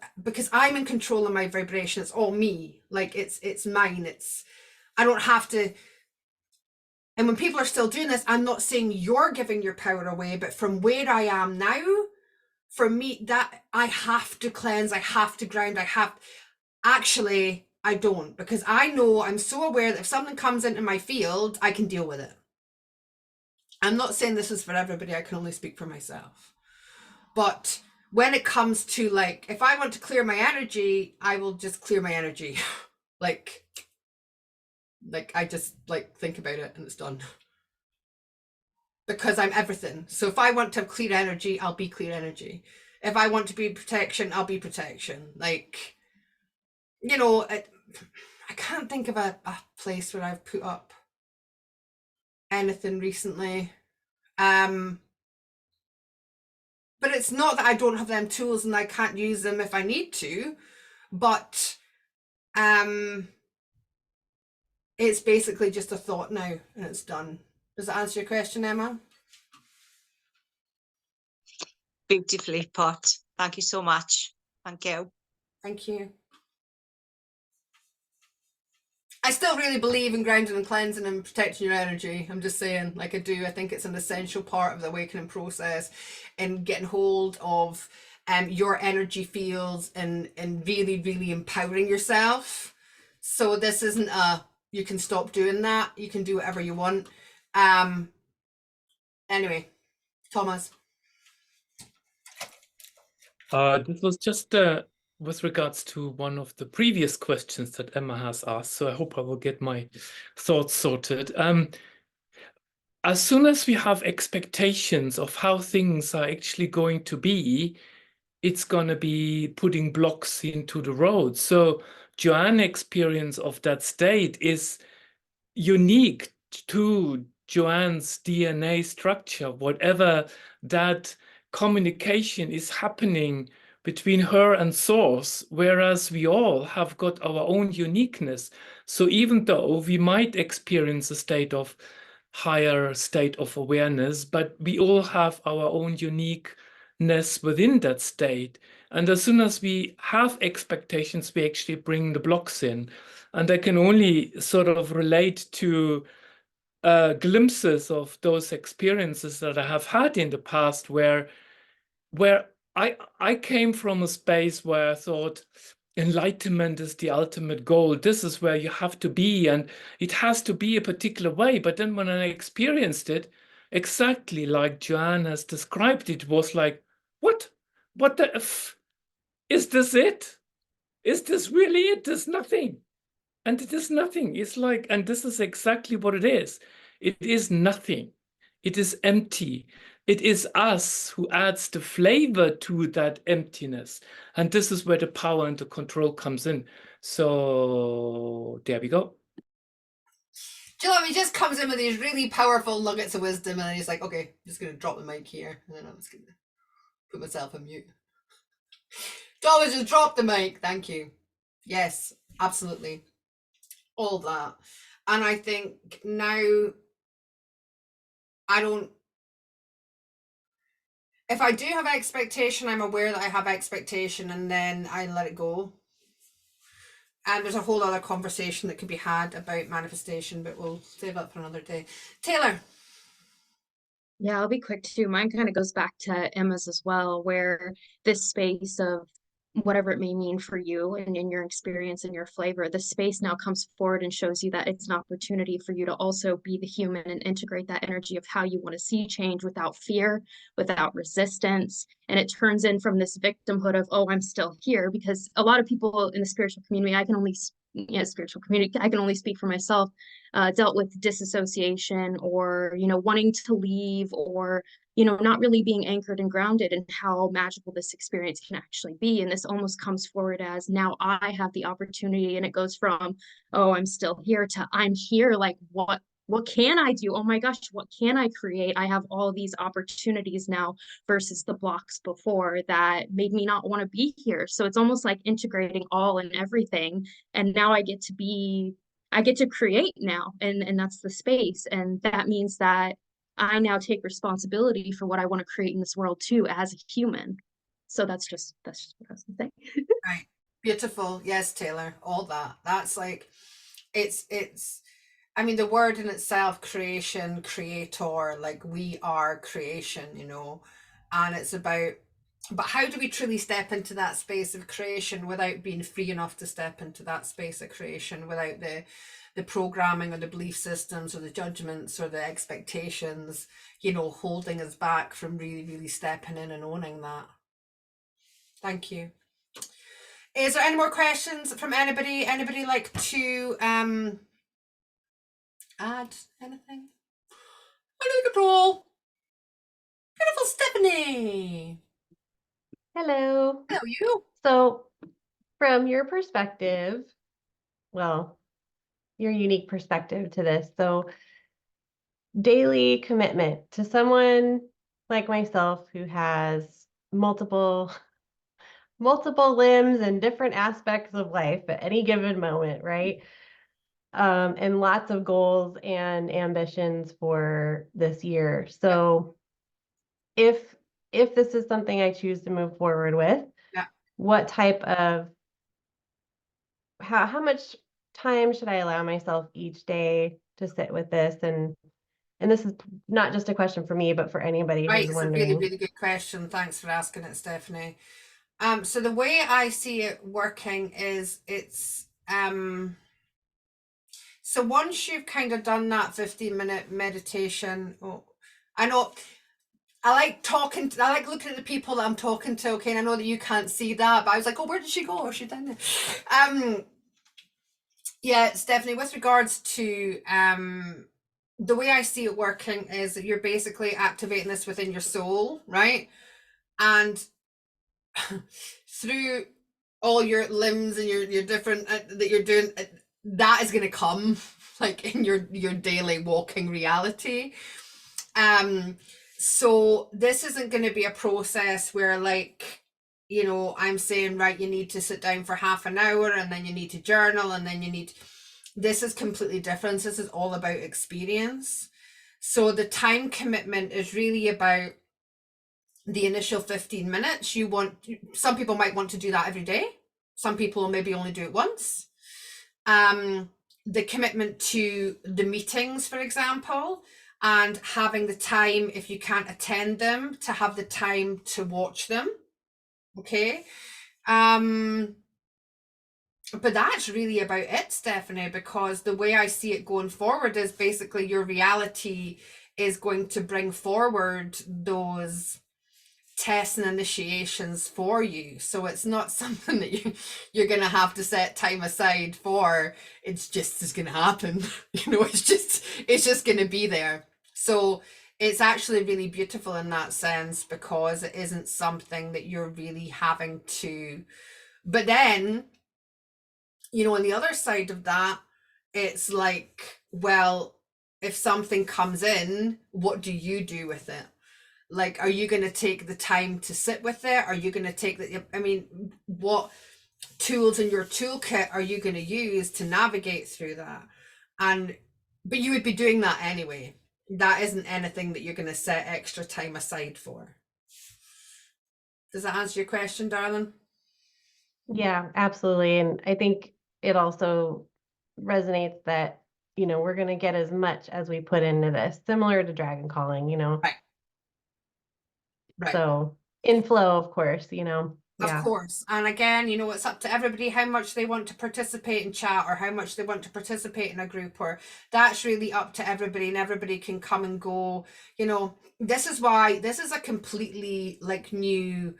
I'm in control of my vibration. It's all me. Like, it's mine. I don't have to. And when people are still doing this, I'm not saying you're giving your power away, but from where I am now, for me, that I have to cleanse, I have to ground, actually, I don't, because I know, I'm so aware that if something comes into my field, I can deal with it. I'm not saying this is for everybody, I can only speak for myself. But when it comes to, like, if I want to clear my energy, I will just clear my energy. like I just, like, think about it and it's done. Because I'm everything. So if I want to have clear energy, I'll be clear energy. If I want to be protection, I'll be protection. Like, you know, I can't think of a place where I've put up anything recently. But it's not that I don't have them tools and I can't use them if I need to. But it's basically just a thought now and it's done. Does that answer your question, Emma? Beautifully put. Thank you so much. Thank you. Thank you. I still really believe in grounding and cleansing and protecting your energy. I'm just saying, like, I do. I think it's an essential part of the awakening process and getting hold of your energy fields and really, really empowering yourself. So this isn't you can stop doing that. You can do whatever you want. Anyway, Thomas. This was just with regards to one of the previous questions that Emma has asked, so I hope I will get my thoughts sorted. As soon as we have expectations of how things are actually going to be, it's going to be putting blocks into the road. So Joanne's experience of that state is unique to Joanne's DNA structure. Whatever that communication is happening between her and source, whereas we all have got our own uniqueness. So even though we might experience a higher state of awareness, but we all have our own uniqueness within that state. And as soon as we have expectations, we actually bring the blocks in. And I can only sort of relate to glimpses of those experiences that I have had in the past where I came from a space where I thought enlightenment is the ultimate goal. This is where you have to be, and it has to be a particular way. But then when I experienced it, exactly like Joanne has described, it was like, what? What the F? Is this it? Is this really it? There's nothing. And it is nothing. It's like, and this is exactly what it is. It is nothing. It is empty. It is us who adds the flavor to that emptiness. And this is where the power and the control comes in. So there we go. Do you know what? He just comes in with these really powerful nuggets of wisdom and then he's like, okay, I'm just going to drop the mic here. And then I'm just going to put myself on mute. Dolly, just drop the mic. Thank you. Yes, absolutely. All that. And I think now if I do have expectation, I'm aware that I have expectation and then I let it go. And there's a whole other conversation that could be had about manifestation, but we'll save that for another day. Taylor. Yeah, I'll be quick too. Mine kind of goes back to Emma's as well, where this space of whatever it may mean for you and in your experience and your flavor, the space now comes forward and shows you that it's an opportunity for you to also be the human and integrate that energy of how you want to see change without fear, without resistance. And it turns in from this victimhood of, oh, I'm still here, because a lot of people in the spiritual community, I can only speak for myself, dealt with disassociation or, wanting to leave, or not really being anchored and grounded in how magical this experience can actually be. And this almost comes forward as, now I have the opportunity, and it goes from, oh, I'm still here, to I'm here, like, what can I do? Oh my gosh, what can I create? I have all these opportunities now versus the blocks before that made me not want to be here. So it's almost like integrating all and everything. And now I get to create now, and that's the space. And that means that I now take responsibility for what I want to create in this world too, as a human. So that's just what I was gonna say. Right. Beautiful. Yes, Taylor. All that. That's like, it's, I mean, the word in itself, creation, creator, like we are creation, and it's about, but how do we truly step into that space of creation without being free enough to step into that space of creation, without the programming or the belief systems or the judgments or the expectations, holding us back from really, really stepping in and owning that. Thank you. Is there any more questions from anybody? Anybody like to add anything? Under the control. Beautiful Stephanie. Hello. Hello, you. So, from your perspective, well, your unique perspective to this, so daily commitment to someone like myself who has multiple limbs and different aspects of life at any given moment, right? And lots of goals and ambitions for this year. So, if this is something I choose to move forward with, Yeah. what type of, how much time should I allow myself each day to sit with this? And this is not just a question for me, but for anybody Right, who's it's wondering. a really, really good question. Thanks for asking it, Stephanie. So the way I see it working is it's so once you've kind of done that 15-minute meditation, I know I like looking at the people that I'm talking to, okay, and I know that you can't see that, but I was like, oh, where did she go? Is she down there? Yeah, Stephanie, with regards to the way I see it working is that you're basically activating this within your soul, right? And through all your limbs and your different that you're doing, that is going to come like in your daily walking reality. So this isn't going to be a process where, like, I'm saying, right, you need to sit down for half an hour and then you need to journal and then you need, this is completely different. This is all about experience. So the time commitment is really about the initial 15 minutes. Some people might want to do that every day. Some people maybe only do it once. The commitment to the meetings, for example, and having the time, if you can't attend them, to have the time to watch them. Okay. But that's really about it, Stephanie, because the way I see it going forward is basically your reality is going to bring forward those tests and initiations for you. So it's not something that you're going to have to set time aside for. It's just going to happen. It's just going to be there. So it's actually really beautiful in that sense, because it isn't something that you're really having to. But then, on the other side of that, it's like, well, if something comes in, what do you do with it? Like, are you going to take the time to sit with it? Are you going to what tools in your toolkit are you going to use to navigate through that? But you would be doing that anyway. That isn't anything that you're going to set extra time aside for. Does that answer your question, darling? Yeah, absolutely. And I think it also resonates that, we're going to get as much as we put into this, similar to dragon calling, Right. So in flow, of course, Of Yeah. course. And again, you know, it's up to everybody how much they want to participate in chat or how much they want to participate in a group, or that's really up to everybody, and everybody can come and go. You know, this is why this is a completely like new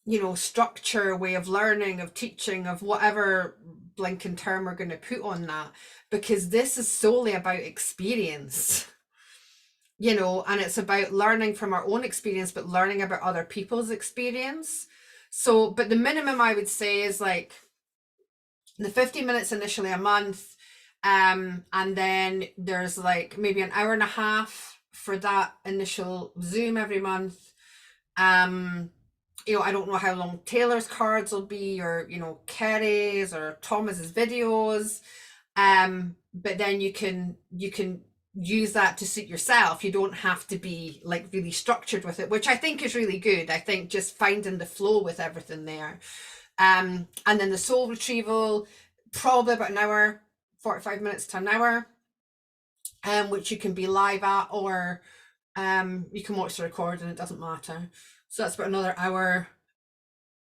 you know, structure, way of learning, of teaching, of whatever blinking term we're going to put on that, because this is solely about experience. You know, and it's about learning from our own experience, but learning about other people's experience. So, but the minimum I would say is like the 50 minutes initially a month. And then there's like maybe an hour and a half for that initial Zoom every month. You know, I don't know how long Taylor's cards will be, or, you know, Kerry's or Thomas's videos. But then you can use that to suit yourself. You don't have to be like really structured with it, which I think is really good. I think just finding the flow with everything there. And then the soul retrieval, probably about an hour, 45 minutes to an hour, which you can be live at, or you can watch the recording, it doesn't matter. So that's about another hour.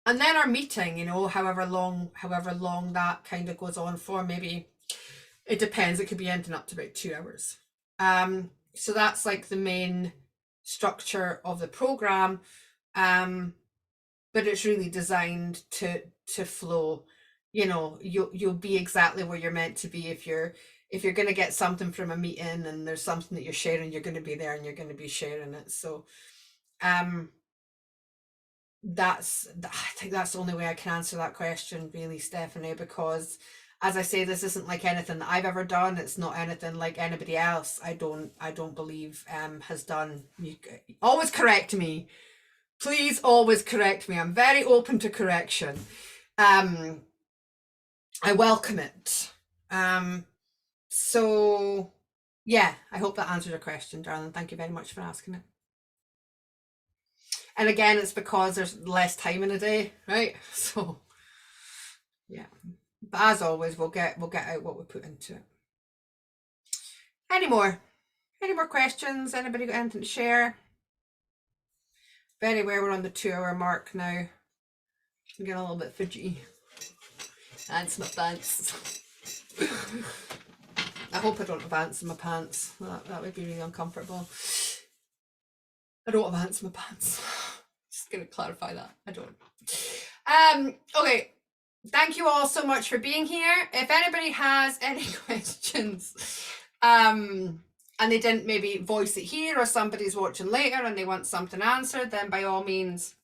And then our meeting, you know, however long that kind of goes on for, maybe it depends, it could be ending up to about 2 hours. So that's like the main structure of the program, but it's really designed to flow. You know, you'll be exactly where you're meant to be. If you're going to get something from a meeting and there's something that you're sharing, you're going to be there and you're going to be sharing it. So I think that's the only way I can answer that question, really, Stephanie, because as I say, this isn't like anything that I've ever done. It's not anything like anybody else, I don't believe has done. You always correct me, please, always correct me. I'm very open to correction. I welcome it. So yeah, I hope that answered your question, darling. Thank you very much for asking it. And again, it's because there's less time in a day, right? So yeah, but as always, we'll get out what we put into it. Any more questions? Anybody got anything to share? Very well, we're on the 2 hour mark now. I'm getting a little bit fidgety. Ants in my pants. I hope I don't have ants in my pants. That would be really uncomfortable. I don't have ants in my pants. Just gonna clarify that. I don't. Okay. Thank you all so much for being here. If anybody has any questions, and they didn't maybe voice it here, or somebody's watching later and they want something answered, then by all means,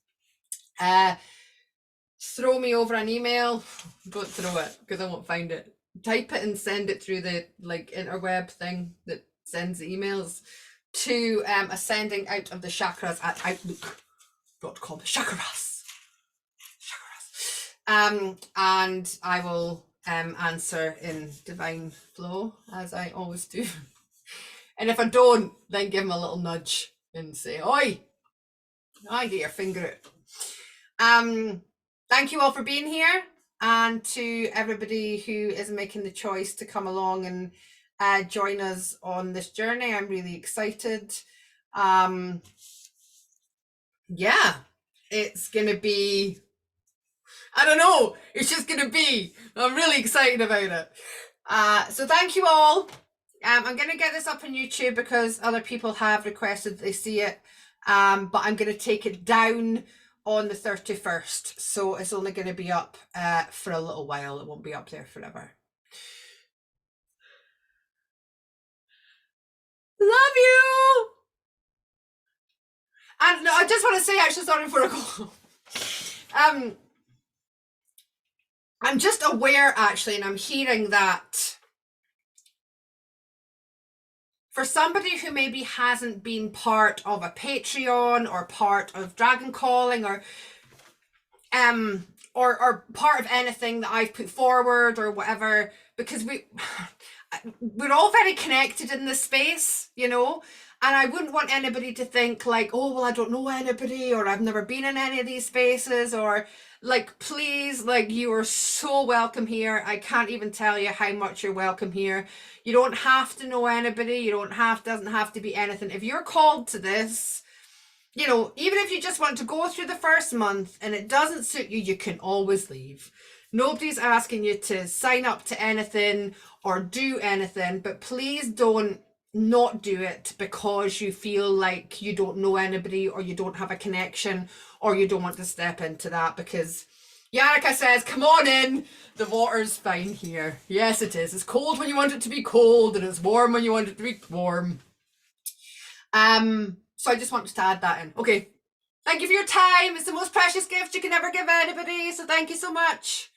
throw me over an email. Don't throw it, because I won't find it. Type it and send it through the like interweb thing that sends the emails to ascending out of the chakras at outlook.com. Chakras. And I will answer in divine flow, as I always do. And if I don't, then give them a little nudge and say, oi, I get your finger out. Thank you all for being here, and to everybody who is making the choice to come along and join us on this journey. I'm really excited. Yeah, it's gonna be, I don't know, it's just gonna be, I'm really excited about it. So thank you all. I'm gonna get this up on YouTube because other people have requested they see it, but I'm gonna take it down on the 31st, so it's only going to be up for a little while. It won't be up there forever. Love you. And no, I just want to say, actually, sorry before I go. I'm just aware, actually, and I'm hearing that for somebody who maybe hasn't been part of a Patreon or part of Dragon Calling or part of anything that I've put forward or whatever, because we're all very connected in this space, you know, and I wouldn't want anybody to think like, oh, well, I don't know anybody, or I've never been in any of these spaces, or like, please, like, you are so welcome here. I can't even tell you how much you're welcome here. You don't have to know anybody. You doesn't have to be anything. If you're called to this, you know, even if you just want to go through the first month and it doesn't suit you, you can always leave. Nobody's asking you to sign up to anything or do anything, but please don't not do it because you feel like you don't know anybody or you don't have a connection or you don't want to step into that, because Yannicka says, come on in, the water's fine here. Yes, it is. It's cold when you want it to be cold and it's warm when you want it to be warm. So I just wanted to add that in. Okay. Thank you for your time. It's the most precious gift you can ever give anybody. So thank you so much.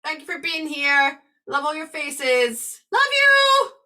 Thank you for being here. Love all your faces. Love you.